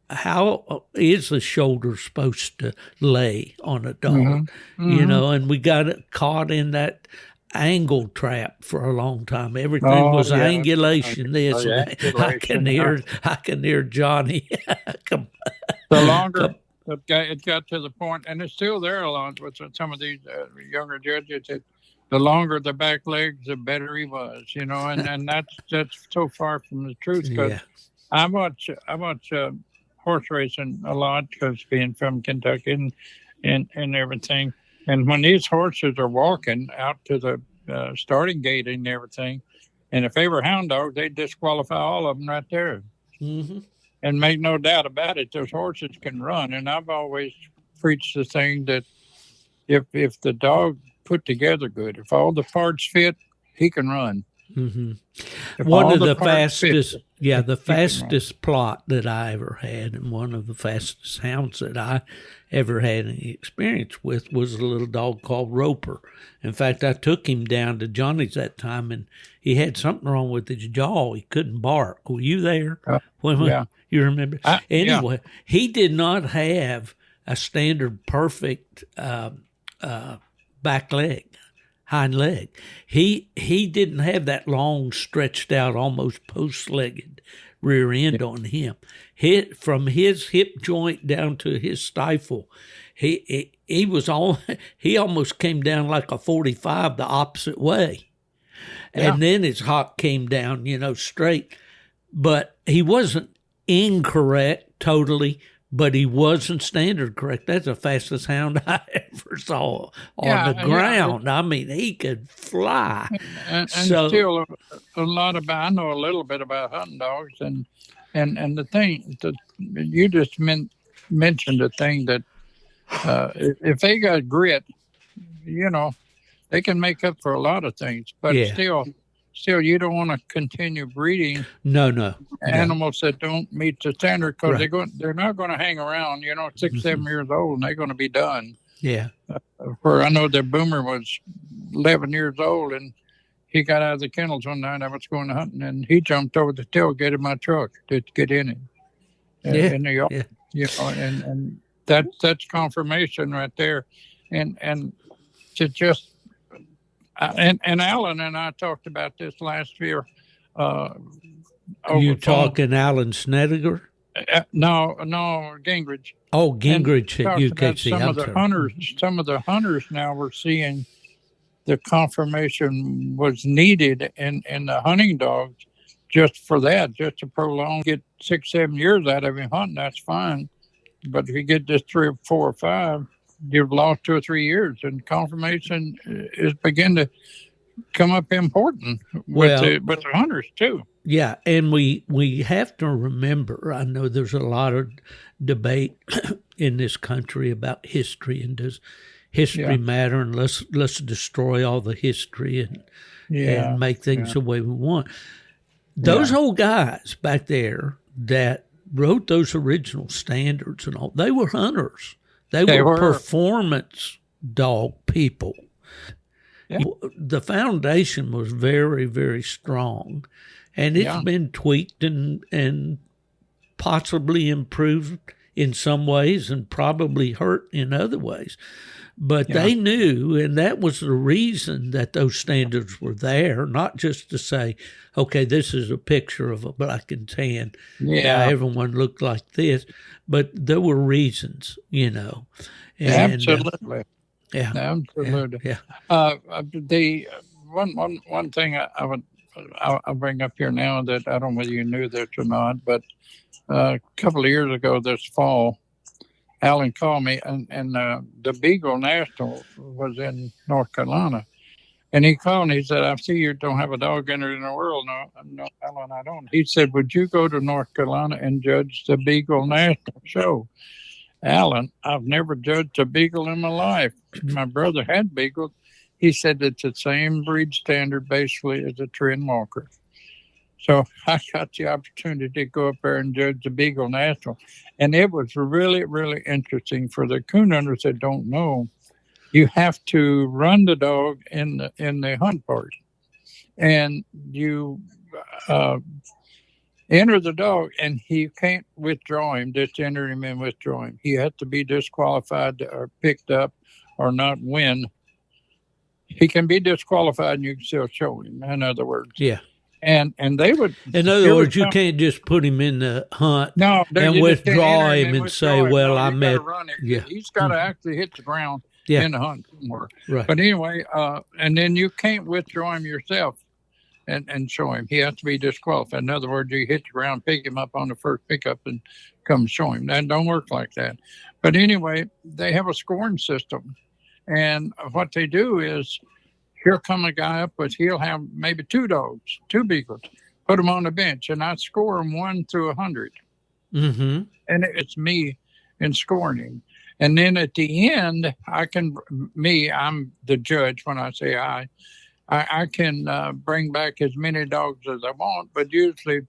D: How is the shoulder supposed to lay on a dog? Mm-hmm. And we got caught in that angle trap for a long time. Everything was angulation. This angulation. I can hear Johnny.
B: The longer it got to the point, and it's still there a lot with some of these younger judges. The longer the back legs, the better he was. And that's so far from the truth. Because I watch horse racing a lot, because being from Kentucky and everything. And when these horses are walking out to the starting gate and everything, and if they were hound dogs, they'd disqualify all of them right there. Mm-hmm. And make no doubt about it, those horses can run. And I've always preached the thing that if the dog put together good, if all the parts fit, he can run.
D: Mm-hmm. One of the fastest, the fastest plot that I ever had, and one of the fastest hounds that I ever had any experience with, was a little dog called Roper. In fact, I took him down to Johnny's that time, and he had something wrong with his jaw. He couldn't bark. Were you there? You remember? Anyway, he did not have a standard perfect back leg. Hind leg. He didn't have that long, stretched out, almost post-legged rear end on him. From his hip joint down to his stifle, he almost came down like a 45 the opposite way. Yeah. And then his hock came down, straight. But he wasn't incorrect totally, but he wasn't standard correct. That's the fastest hound I ever saw on the ground. Yeah. I mean, he could fly.
B: And still a lot about, I know a little bit about hunting dogs, and the thing that you just mentioned, the thing that if they got grit, they can make up for a lot of things, but still, you don't want to continue breeding animals that don't meet the standard, because they're not going to hang around, 6, 7 years old, and they're going to be done.
D: Yeah.
B: Where I know that Boomer was 11 years old, and he got out of the kennels one night. I was going hunting, and he jumped over the tailgate of my truck to get in it. In the yard, and that's confirmation right there, and to just. And Alan and I talked about this last year.
D: You talking Alan Snediger?
B: No, Gingrich.
D: Oh, Gingrich at UKC.
B: Some of the hunters now were seeing the confirmation was needed in the hunting dogs, just for that, just to prolong, get 6, 7 years out of him hunting. That's fine, but if you get just 3 or 4 or 5. You've lost 2 or 3 years, and confirmation is begin to come up important with the hunters too.
D: Yeah, and we have to remember, I know there's a lot of debate in this country about history, and does history matter, and let's destroy all the history and make things the way we want. Those old guys back there that wrote those original standards and all, they were hunters. They were performance dog people. Yeah. The foundation was very, very strong, and it's been tweaked and possibly improved in some ways and probably hurt in other ways. But they knew, and that was the reason that those standards were there, not just to say, okay, this is a picture of a black and tan. Yeah, everyone looked like this. But there were reasons, And,
B: absolutely.
D: Yeah,
B: absolutely.
D: Yeah.
B: The one thing I'll bring up here now that I don't know whether you knew this or not, but a couple of years ago this fall, Alan called me, and the Beagle National was in North Carolina, and he called and he said, "I see you don't have a dog entered in the world." No, Alan, I don't. He said, "Would you go to North Carolina and judge the Beagle National show?" Alan, I've never judged a beagle in my life. My brother had beagles. He said it's the same breed standard basically as a Trend Walker. So I got the opportunity to go up there and judge the Beagle National. And it was really, really interesting. For the coon hunters that don't know, you have to run the dog in the hunt part. And you enter the dog, and he can't withdraw him, just enter him and withdraw him. He had to be disqualified or picked up or not win. He can be disqualified and you can still show him, in other words.
D: Yeah.
B: And they would.
D: In other words, you can't just put him in the hunt and withdraw him and say, "Well, I met."
B: Yeah, he's got to actually hit the ground in the hunt somewhere. Right. But anyway, and then you can't withdraw him yourself and show him. He has to be disqualified. In other words, you hit the ground, pick him up on the first pickup, and come show him. That don't work like that. But anyway, they have a scoring system, and what they do is, here come a guy up with, he'll have maybe two dogs, two beagles, put them on the bench, and I score them 1 through 100.
D: Mm-hmm.
B: And it's me in scoring him. And then at the end, I'm the judge when I say I can bring back as many dogs as I want, but usually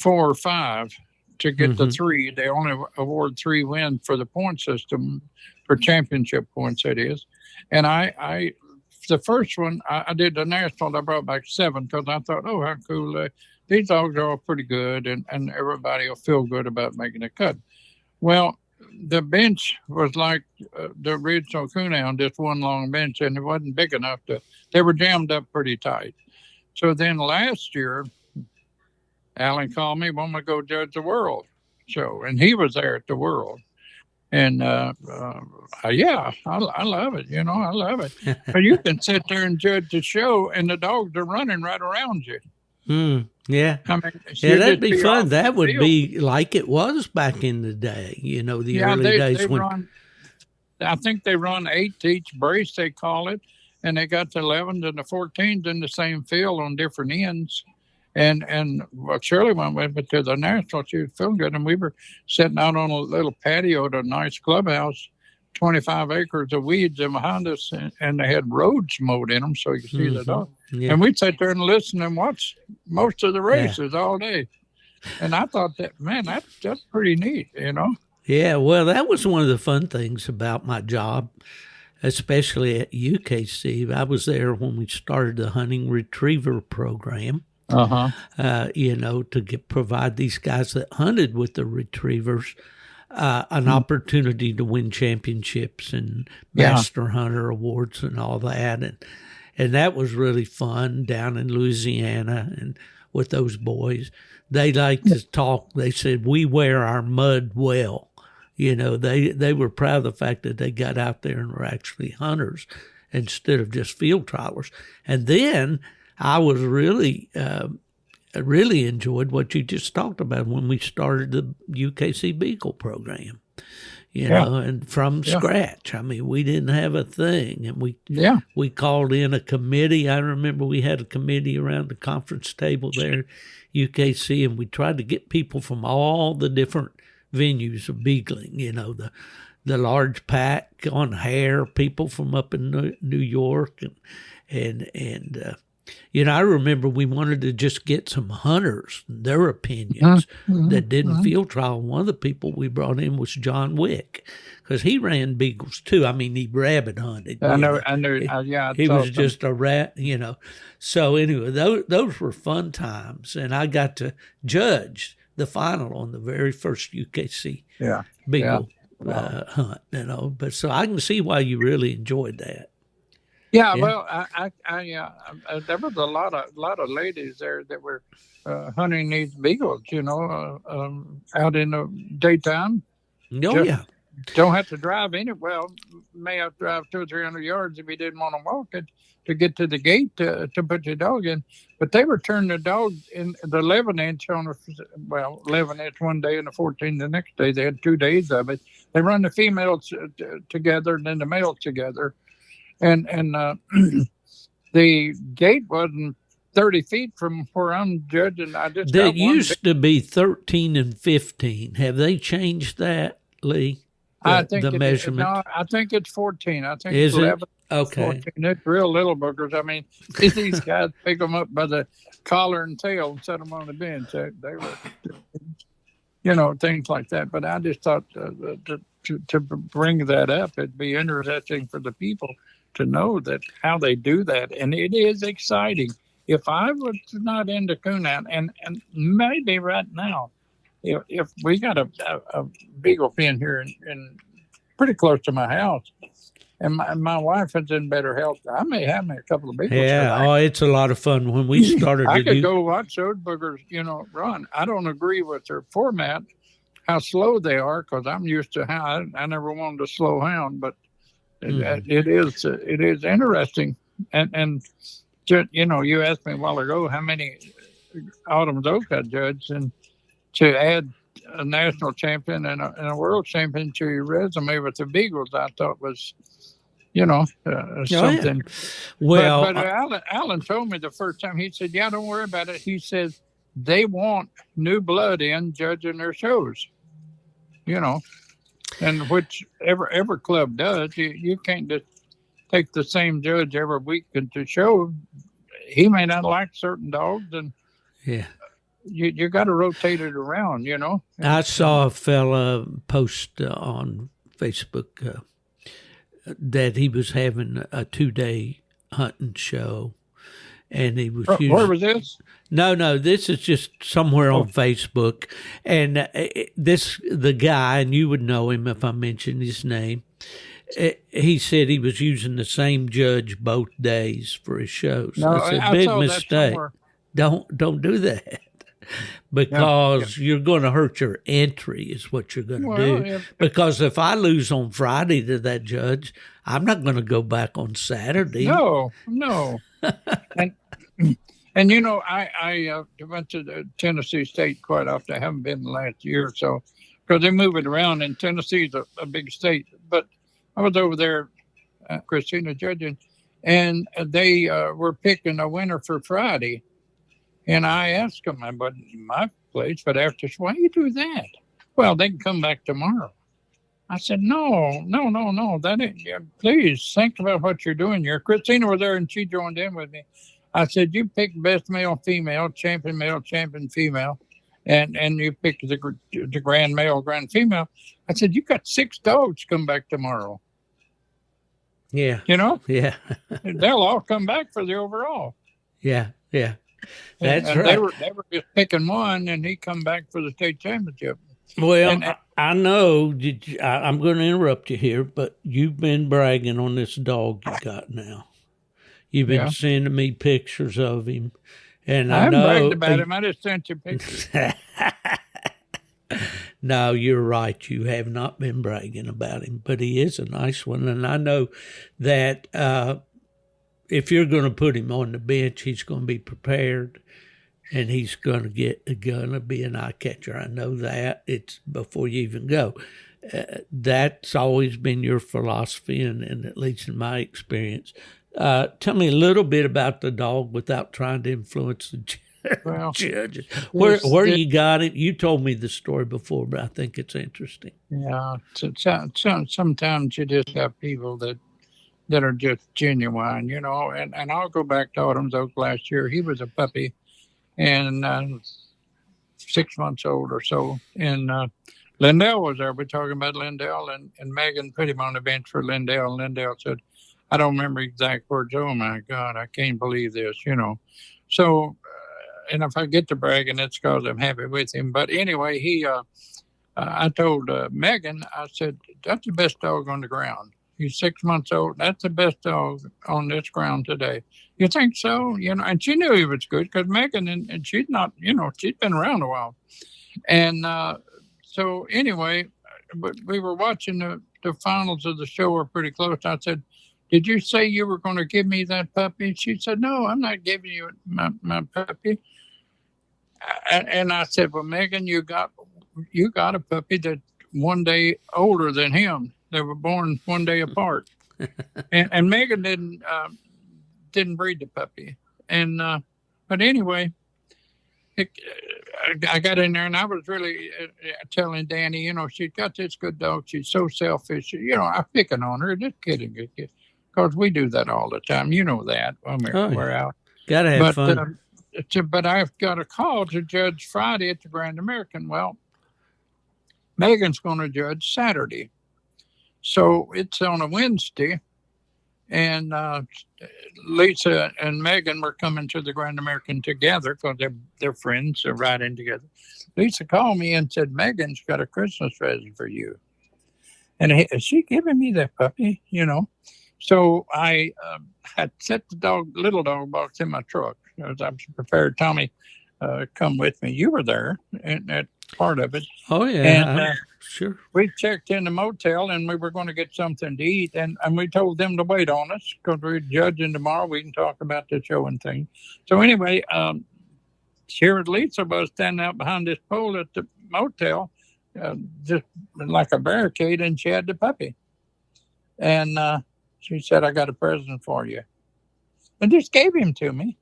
B: 4 or 5 to get the 3. They only award 3 wins for the point system, for championship points, that is. And the first one, I did the national, I brought back 7 because I thought, oh, how cool. These dogs are all pretty good, and everybody will feel good about making a cut. Well, the bench was like the original coonhound, just one long bench, and it wasn't big enough they were jammed up pretty tight. So then last year, Alan called me, want to go judge the World show, and he was there at the World. And I love it. I love it. But you can sit there and judge the show, and the dogs are running right around you.
D: Yeah.
B: I mean,
D: that'd be fun. That would be like it was back in the day. The early days when.
B: I think they run 8 to each brace, they call it, and they got the 11s and the 14s in the same field on different ends. And Shirley went to the national. She was feeling good, and we were sitting out on a little patio at a nice clubhouse, 25 acres of weeds in behind us, and they had roads mowed in them so you could see the dog. Yeah. And we'd sit there and listen and watch most of the races all day. And I thought that's pretty neat,
D: Yeah, well, that was one of the fun things about my job, especially at UKC. I was there when we started the hunting retriever program. To provide these guys that hunted with the retrievers an opportunity to win championships and master hunter awards and all that. And that was really fun down in Louisiana and with those boys. They like to talk. They said, we wear our mud well. They were proud of the fact that they got out there and were actually hunters instead of just field trialers. And then I was really enjoyed what you just talked about when we started the UKC Beagle program. you know, and from scratch. I mean, we didn't have a thing, and we called in a committee. I remember we had a committee around the conference table there at UKC, and we tried to get people from all the different venues of beagling, you know, the large pack on hare, people from up in New York, and you know, I remember we wanted to just get some hunters, their opinions that didn't field trial. One of the people we brought in was John Wick, because he ran beagles too. I mean, he rabbit hunted.
C: I know.
D: He was just a rat, you know. So anyway, those were fun times, and I got to judge the final on the very first UKC beagle hunt, you know. But so I can see why you really enjoyed that.
C: Yeah, well, I there was a lot of ladies there that were hunting these beagles, you know, out in the daytime. Don't have to drive anywhere. Well, may have to drive 200 or 300 yards if you didn't want to walk it to get to the gate to put your dog in. But they were turning the dog in the 11-inch on 11-inch one day and the 14 the next day. They had 2 days of it. They run the females together and then the males together. And the gate wasn't 30 feet from where I'm judging.
D: There used to be 13 and 15. Have they changed that, Lee?
C: I think
D: the measurement.
C: No, I think it's 14. I think
D: it's
C: 11.
D: Okay.
C: 14. It's real little boogers. I mean, these guys pick them up by the collar and tail and set them on the bench. They were, you know, things like that. But I just thought to bring that up, it'd be interesting for the people to know that how they do that, and it is exciting. If I was not into coonhound, and maybe right now, if we got a beagle pen here in pretty close to my house, and my wife is in better health, I may have me a couple of beagles.
D: Yeah, it's a lot of fun. When we started,
C: I could go watch those boogers, you know, run. I don't agree with their format, how slow they are, because I'm used to how I never wanted a slow hound, but. It is interesting, and you know, you asked me a while ago how many autumns oak I judged, and to add a national champion and a world champion to your resume with the beagles, I thought was, you know, something.
D: Yeah. Well,
C: but Alan told me the first time, he said, "Yeah, don't worry about it." He said they want new blood in judging their shows, you know. And which every club does. You can't just take the same judge every week to show. He may not like certain dogs, and you got to rotate it around, you know.
D: I saw a fella post on Facebook that he was having a 2-day hunting show, and he was
C: where was this?
D: No, this is just somewhere on Facebook. And the guy, and you would know him if I mentioned his name, he said he was using the same judge both days for his shows.
C: No,
D: it's a big mistake. Don't do that, because you're going to hurt your entry is what you're going to do. Yeah. Because if I lose on Friday to that judge, I'm not going to go back on Saturday.
C: No. And you know, I went to the Tennessee State quite often. I haven't been the last year or so, because they move it around, and Tennessee's a big state. But I was over there, Christina judging, and they were picking a winner for Friday. And I asked them, I wasn't in my place, but after, why do you do that? Well, they can come back tomorrow. I said, no. That ain't, please think about what you're doing here. Christina was there, and she joined in with me. I said, you pick best male, champion female, and you pick the grand male, grand female. I said, you got 6 dogs come back tomorrow.
D: Yeah.
C: You know?
D: Yeah.
C: They'll all come back for the overall.
D: Yeah. That's
C: and
D: right.
C: They were just picking one, and he come back for the state championship.
D: Well, I know, I'm going to interrupt you here, but you've been bragging on this dog you got now. You've been sending me pictures of him, and I
C: haven't
D: know
C: bragged about him. I just sent you pictures.
D: No, you're right. You have not been bragging about him, but he is a nice one, and I know that if you're going to put him on the bench, he's going to be prepared, and he's going to be an eye catcher. I know that. It's before you even go. That's always been your philosophy, and at least in my experience. Tell me a little bit about the dog without trying to influence the judges. Where you got it? You told me the story before, but I think it's interesting.
C: Yeah, sometimes you just have people that are just genuine, and I'll go back to Autumn's Oak last year. He was a puppy and 6 months old or so, and Lindell was there. We're talking about Lindell, and Megan put him on the bench for Lindell. Lindell said, I don't remember exact words. Oh my God, I can't believe this, So, and if I get to bragging, it's because I'm happy with him. But anyway, I told Megan, I said, that's the best dog on the ground. He's 6 months old. That's the best dog on this ground today. You think so? And she knew he was good because Megan, and she's not, she's been around a while. And so anyway, but we were watching the finals of the show were pretty close. I said, did you say you were going to give me that puppy? She said, no, I'm not giving you my puppy. And I said, well, Megan, you got a puppy that's one day older than him. They were born one day apart. and Megan didn't breed the puppy. And but anyway, I got in there and I was really telling Danny, she's got this good dog. She's so selfish. I'm picking on her. Just kidding. Because we do that all the time. You know that when we're out.
D: Gotta have fun.
C: But I've got a call to judge Friday at the Grand American. Well, Megan's going to judge Saturday. So it's on a Wednesday. And Lisa and Megan were coming to the Grand American together because they're friends. They're riding together. Lisa called me and said, Megan's got a Christmas present for you. And is she giving me that puppy? So I had set the little dog box in my truck. I was prepared. Tommy, come with me. You were there, and that part of it.
D: Oh, yeah.
C: And,
D: sure.
C: We checked in the motel, and we were going to get something to eat, and we told them to wait on us because we're judging tomorrow. We can talk about the show and things. So anyway, here at Lisa was standing out behind this pole at the motel, just like a barricade, and she had the puppy. And she said, I got a present for you. And just gave him to me,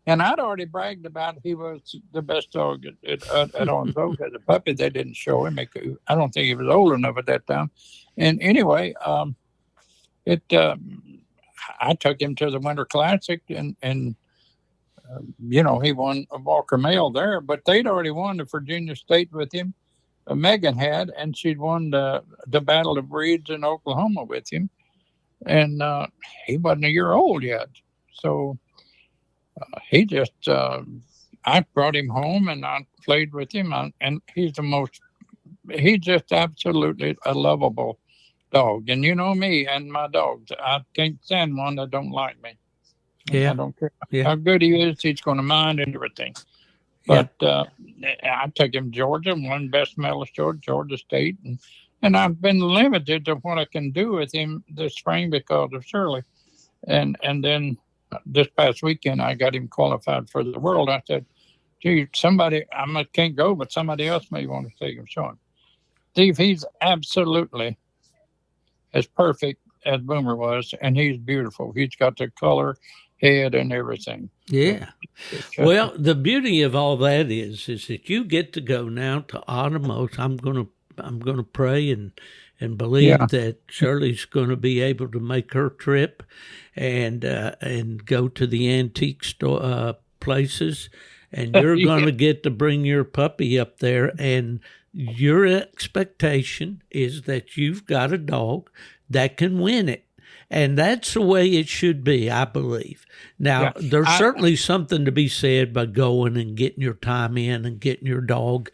C: And I'd already bragged about he was the best dog at Autumn's Oak as a puppy. They didn't show him. I don't think he was old enough at that time. And anyway, I took him to the Winter Classic, and he won a Walker Male there. But they'd already won the Virginia State with him. Megan had, and she'd won the Battle of Breeds in Oklahoma with him. And he wasn't a year old yet. So he just, I brought him home and I played with him. And he's just absolutely a lovable dog. And you know me and my dogs. I can't stand one that don't like me.
D: Yeah.
C: I don't care how good he is. He's going to mind and everything. But I took him to Georgia, won Best Medalist Georgia State. And I've been limited to what I can do with him this spring because of Shirley. And then this past weekend, I got him qualified for the world. I said, gee, I can't go, but somebody else may want to take him. Show him. Steve, he's absolutely as perfect as Boomer was, and he's beautiful. He's got the color, head, and everything.
D: Yeah. Well, the beauty of all that is that you get to go now to Autumn Oaks. I'm gonna pray and believe that Shirley's going to be able to make her trip and go to the antique store places, and you're going to get to bring your puppy up there. And your expectation is that you've got a dog that can win it. And that's the way it should be, I believe. Now, there's certainly something to be said by going and getting your time in and getting your dog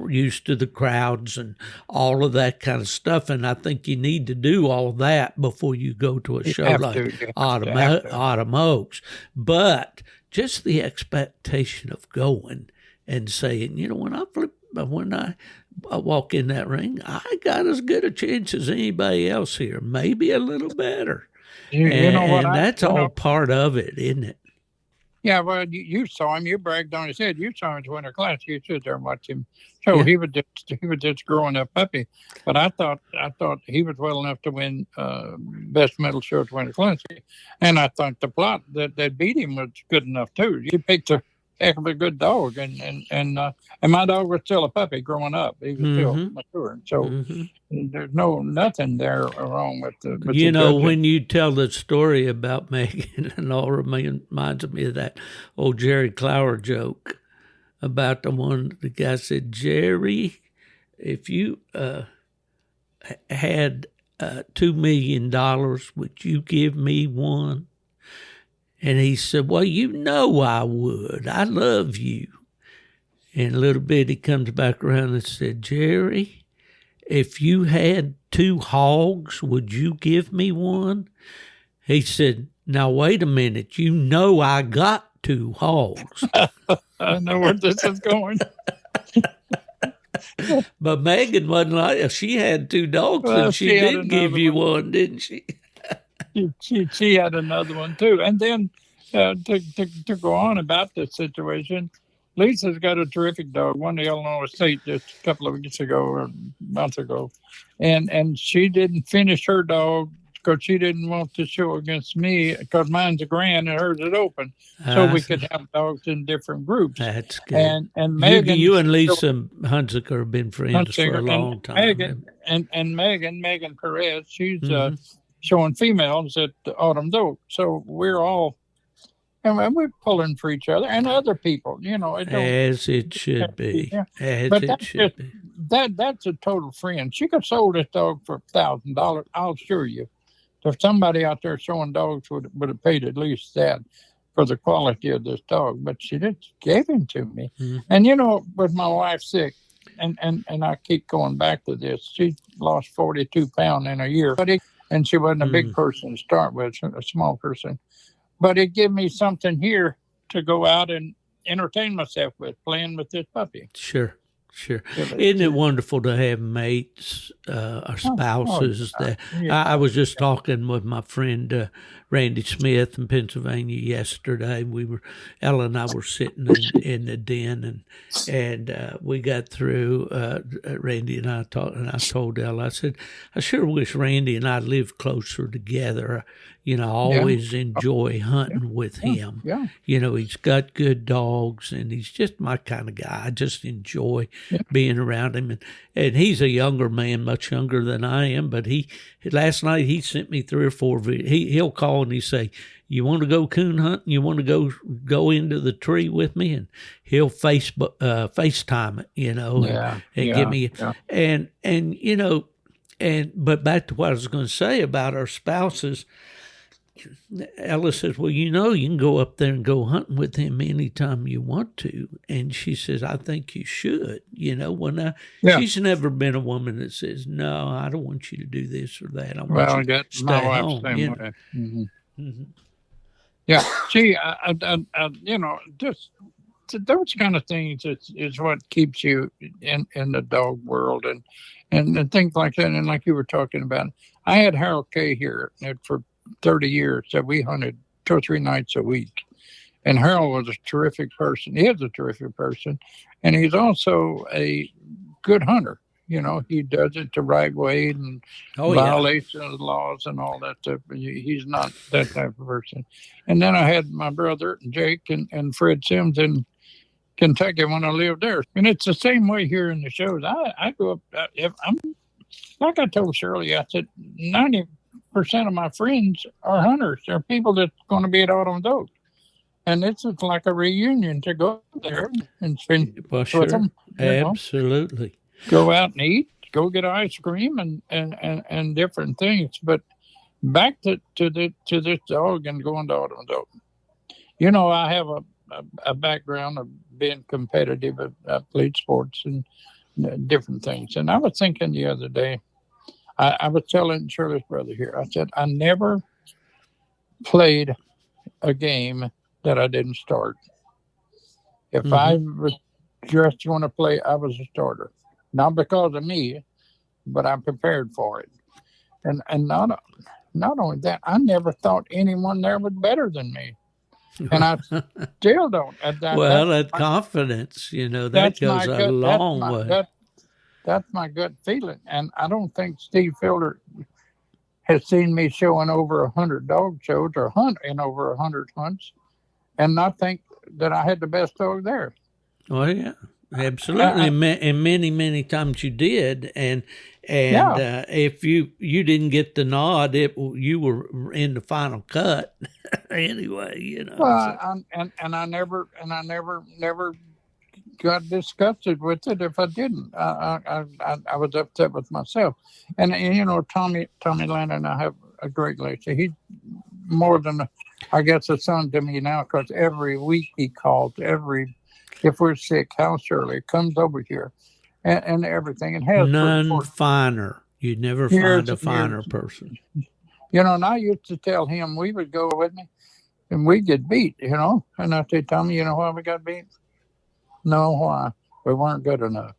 D: used to the crowds and all of that kind of stuff. And I think you need to do all that before you go to a show like Autumn Oaks. But just the expectation of going and saying, when I walk in that ring, I got as good a chance as anybody else here, maybe a little better. And that's all part of it, isn't it?
C: Yeah, well, you saw him. You bragged on his head. You saw him in winter class. You stood there and watched him. So
D: Yeah.
C: he was just growing up puppy. But I thought he was well enough to win best middle show at winter class, and I thought the plot that beat him was good enough too. You picked a heck of a good dog, and my dog was still a puppy growing up. He was still mature, so there's nothing there wrong with the. With
D: You
C: the
D: know,
C: judging.
D: when you tell the story about Megan, it all reminds me of that old Jerry Clower joke about the guy said, Jerry, if you had $2 million, would you give me one? And he said, well, you know I would. I love you. And a little bit he comes back around and said, Jerry, if you had 2 hogs, would you give me one? He said, now, wait a minute. You know I got 2 hogs.
C: I know where this is going.
D: But Megan wasn't like that. She had 2 dogs,
C: Well,
D: and she
C: she had
D: did give you one, didn't she?
C: She had another one too. And then to go on about this situation, Lisa's got a terrific dog, won the Illinois State just a couple of weeks ago or a month ago, and she didn't finish her dog because she didn't want to show against me because mine's a grand and hers is open, so we could have dogs in different groups.
D: That's good.
C: And Megan,
D: you and Lisa Hunziker have been friends for a long time.
C: Megan Currens, she's showing females at the Autumn Oak. So we're all, and we're pulling for each other and other people, you know.
D: As it should be.
C: Yeah.
D: As
C: But
D: it should be.
C: That's a total friend. She could have sold this dog for $1,000, I'll assure you. If somebody out there showing dogs would have paid at least that for the quality of this dog, but she just gave him to me. And you know, with my wife sick, and I keep going back to this, she lost 42 pounds in a year, and she wasn't a big person to start with, a small person. But it gave me something here to go out and entertain myself with, playing with this puppy.
D: Sure. Isn't it wonderful to have mates or spouses? I was just talking with my friend Randy Smith in Pennsylvania yesterday. Ella and I were sitting in the den, and we got through. Randy and I talked, and I told Ella, I said, I sure wish Randy and I lived closer together. You know, I always enjoy hunting with him.
C: Yeah.
D: You know, he's got good dogs, and he's just my kind of guy. I just enjoy being around him. And he's a younger man, much younger than I am, but last night he sent me 3 or 4 videos. He'll call and he say, you want to go coon hunting? You want to go into the tree with me? And he'll FaceTime it, you know, and give me, and you know, but back to what I was going to say about our spouses. Ella says, well, you know, you can go up there and go hunting with him anytime you want to. And she says, I think you should. You know, she's never been a woman that says, no, I don't want you to do this or that. I want you to stay home. You know?
C: Yeah. See, you know, just those kind of things is what keeps you in the dog world and things like that. And like you were talking about, I had Harold Kay here for 30 years that we hunted 2 or 3 nights a week. And Harold was a terrific person. He is a terrific person. And he's also a good hunter. You know, he does it the right way and violates the laws and all that stuff. He's not that type of person. And then I had my brother, Jake, and Fred Sims in Kentucky when I lived there. And it's the same way here in the shows. I go up, if I'm, like I told Shirley, I said, 90% of my friends are hunters. They're people that's going to be at Autumn Oak. And it's like a reunion to go there and spend with them.
D: Absolutely.
C: Go out and eat, go get ice cream and different things. But back to this dog and going to Autumn Oak. You know, I have a background of being competitive at played sports and different things. And I was thinking the other day, I was telling Shirley's brother here, I said, I never played a game that I didn't start. If I was just going to play, I was a starter. Not because of me, but I'm prepared for it. And not only that, I never thought anyone there was better than me.
B: And I still don't.
D: Well, that confidence, that goes a long way.
B: That's my gut feeling. And I don't think Steve Fielder has seen me showing over 100 dog shows or hunt in over 100 hunts and not think that I had the best dog there.
D: Oh, yeah. Absolutely, and many times you did, and if you didn't get the nod, you were in the final cut anyway.
B: Well, and I never got disgusted with it if I didn't. I was upset with myself, and Tommy Landon and I have a great relationship. He's more than I guess a son to me now because every week he calls if we're sick, how Shirley comes over here and everything. And has
D: none finer. You'd never find a finer person.
B: And I used to tell him we would go with me and we'd get beat, And I said, Tommy, why we got beat? No, why? We weren't good enough.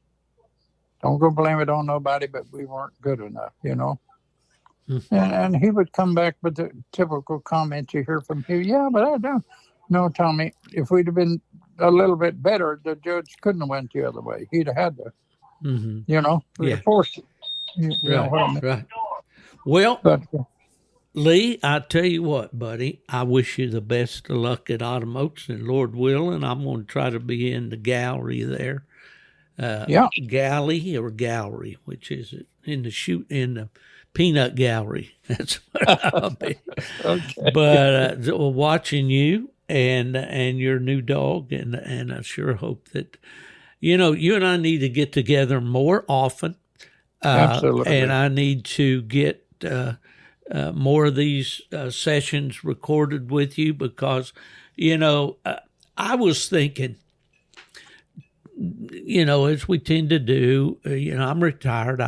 B: Don't go blame it on nobody, but we weren't good enough, Mm-hmm. And he would come back with the typical comments you hear from him. Yeah, but I don't. No, Tommy, if we'd have been a little bit better, the judge couldn't have went the other way. He'd have had to, force it.
D: Right. Well, Lee, I tell you what, buddy, I wish you the best of luck at Autumn Oaks, and Lord willing, I'm going to try to be in the gallery there. Galley or gallery, which is it? In the peanut gallery. That's what I'll be. Okay. But watching you and your new dog, and I sure hope that you and I need to get together more often.
B: Absolutely.
D: And I need to get more of these sessions recorded with you because I was thinking, as we tend to do, I'm retired.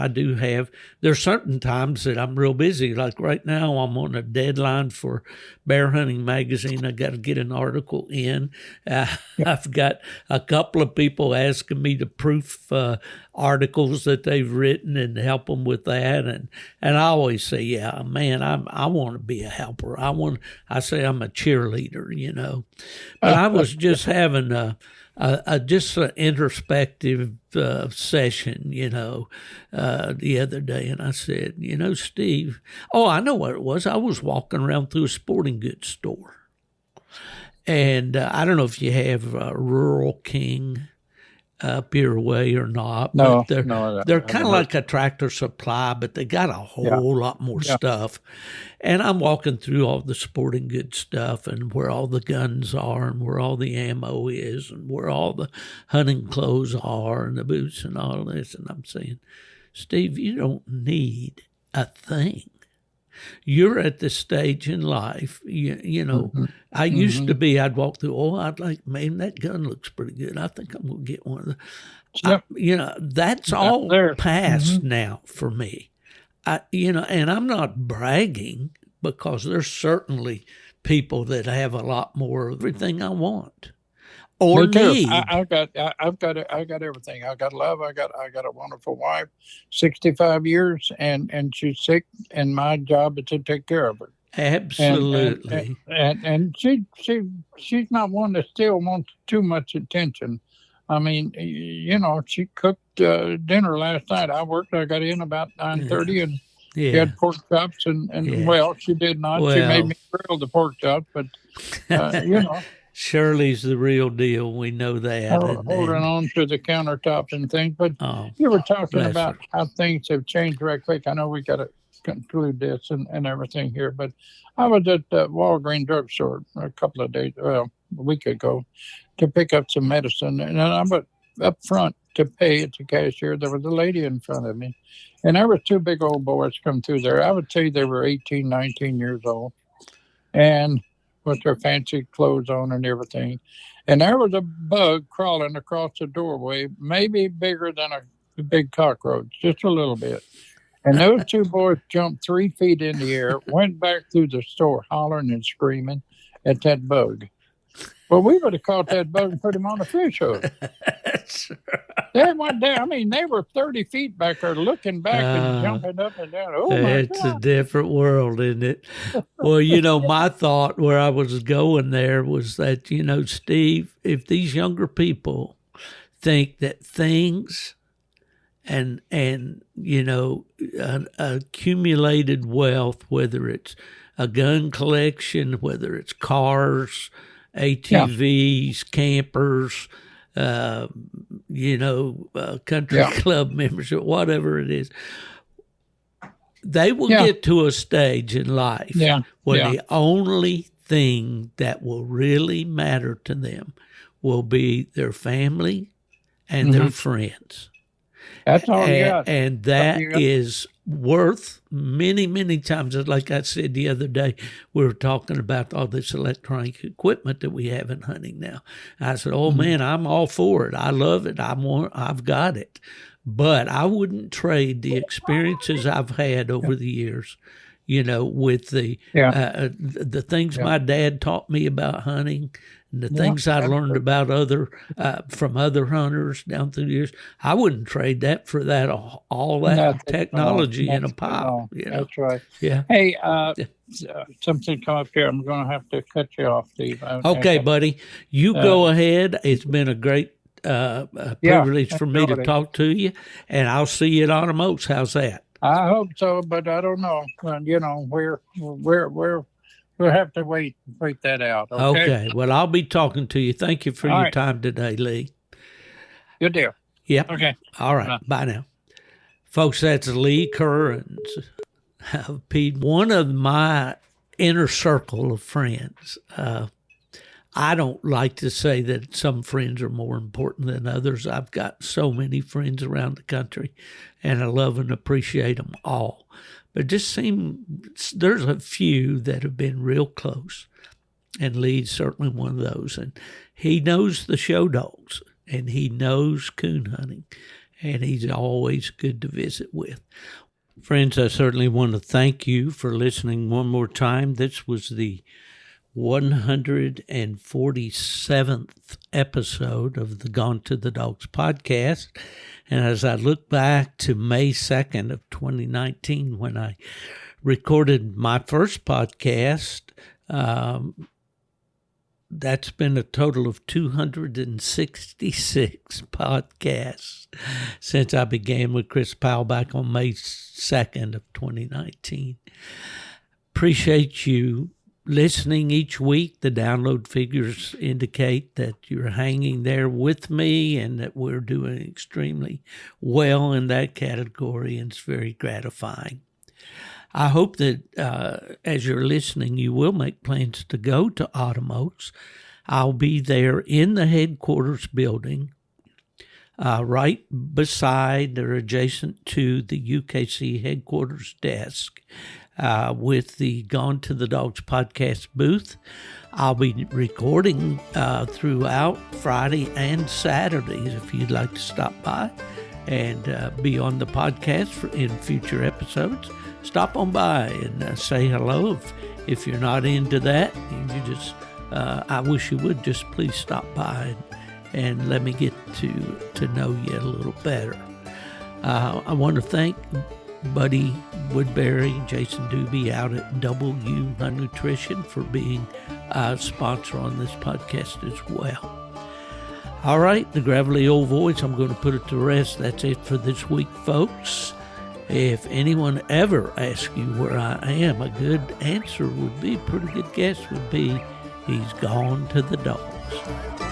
D: There's certain times that I'm real busy. Like right now, I'm on a deadline for Bear Hunting Magazine. I got to get an article in. I've got a couple of people asking me to proof articles that they've written and help them with that. And I always say, yeah, man, I want to be a helper. I say I'm a cheerleader, But I was just having just an introspective session, the other day. And I said, Steve, I know what it was. I was walking around through a sporting goods store. And I don't know if you have Rural King up your way or not.
B: No,
D: but they're kind of like a Tractor Supply, but they got a whole lot more stuff. And I'm walking through all the sporting goods stuff and where all the guns are and where all the ammo is and where all the hunting clothes are and the boots and all this. And I'm saying, Steve, you don't need a thing. You're at the stage in life,
B: Mm-hmm.
D: I used to be, I'd walk through, I'd like, man, that gun looks pretty good. I think I'm going to get one of the, that's all past now for me. And I'm not bragging because there's certainly people that have a lot more of everything I want or need.
B: I've got everything. I got love. I got a wonderful wife, 65 years, and she's sick, and my job is to take care of her.
D: Absolutely.
B: And she's not one that still wants too much attention. I mean, she cooked dinner last night. I got in about 9:30 and she had pork chops and well, she did not. She made me grill the pork chops, but
D: Shirley's the real deal. We know that.
B: Holding on to the countertop and things. But you were talking about how things have changed right quick. I know we got to conclude this and everything here, but I was at the Walgreens drugstore a week ago to pick up some medicine. And I went up front to pay at the cashier. There was a lady in front of me. And there were two big old boys come through there. I would say they were 18, 19 years old. And with their fancy clothes on and everything. And there was a bug crawling across the doorway, maybe bigger than a big cockroach, just a little bit. And those two boys jumped 3 feet in the air, went back through the store hollering and screaming at that bug.
C: Well, we would have caught that bug and put him on a fish hook.
D: That's
C: They went down. I mean, they were 30 feet back there looking back and jumping up and down. Oh, my
D: It's a
C: God.
D: different world, isn't it? Well, my thought where I was going there was that, Steve, if these younger people think that things and accumulated wealth, whether it's a gun collection, whether it's cars, ATVs, campers, country club membership, whatever it is, they will get to a stage in life where the only thing that will really matter to them will be their family and their friends.
C: That's all you got.
D: And that is worth many, many times. Like I said the other day, we were talking about all this electronic equipment that we have in hunting now. I said, man, I'm all for it. I love it. I've got it. But I wouldn't trade the experiences I've had over the years, with the things my dad taught me about hunting, and the things I learned about from other hunters down through the years. I wouldn't trade that for that all that technology in a pile.
C: That's right.
D: Yeah.
C: Hey, something come up here. I'm going to have to cut you off, Steve.
D: Okay, buddy. You go ahead. It's been a great privilege for me to talk to you, and I'll see you at Autumn Oaks. How's that?
C: I hope so, but I don't know. We'll have to wait that out.
D: Okay. Well, I'll be talking to you. Thank you for your time today, Lee.
C: Good deal.
D: Yep.
C: Okay.
D: All right. Bye now. Folks, that's Lee Currens. One of my inner circle of friends. I don't like to say that some friends are more important than others. I've got so many friends around the country, and I love and appreciate them all. But there's a few that have been real close, and Lee's certainly one of those. And he knows the show dogs, and he knows coon hunting, and he's always good to visit with. Friends, I certainly want to thank you for listening one more time. This was the 147th episode of the Gone to the Dogs podcast. And as I look back to May 2nd of 2019, when I recorded my first podcast, that's been a total of 266 podcasts since I began with Chris Powell back on May 2nd of 2019. Appreciate you listening each week. The download figures indicate that you're hanging there with me and that we're doing extremely well in that category, and it's very gratifying. I hope that as you're listening, you will make plans to go to Autumn Oaks. I'll be there in the headquarters building, right beside or adjacent to the UKC headquarters desk. With the Gone to the Dogs podcast booth. I'll be recording throughout Friday and Saturdays if you'd like to stop by and be on the podcast in future episodes. Stop on by and say hello. If you're not into that, you just I wish you would just please stop by and let me get to know you a little better. I want to thank Buddy Woodbury, Jason Doobie out at W Hunt Nutrition for being a sponsor on this podcast as well. All right, the gravelly old voice, I'm going to put it to rest. That's it for this week, folks. If anyone ever asks you where I am, a good answer would be, a pretty good guess would be, he's gone to the dogs.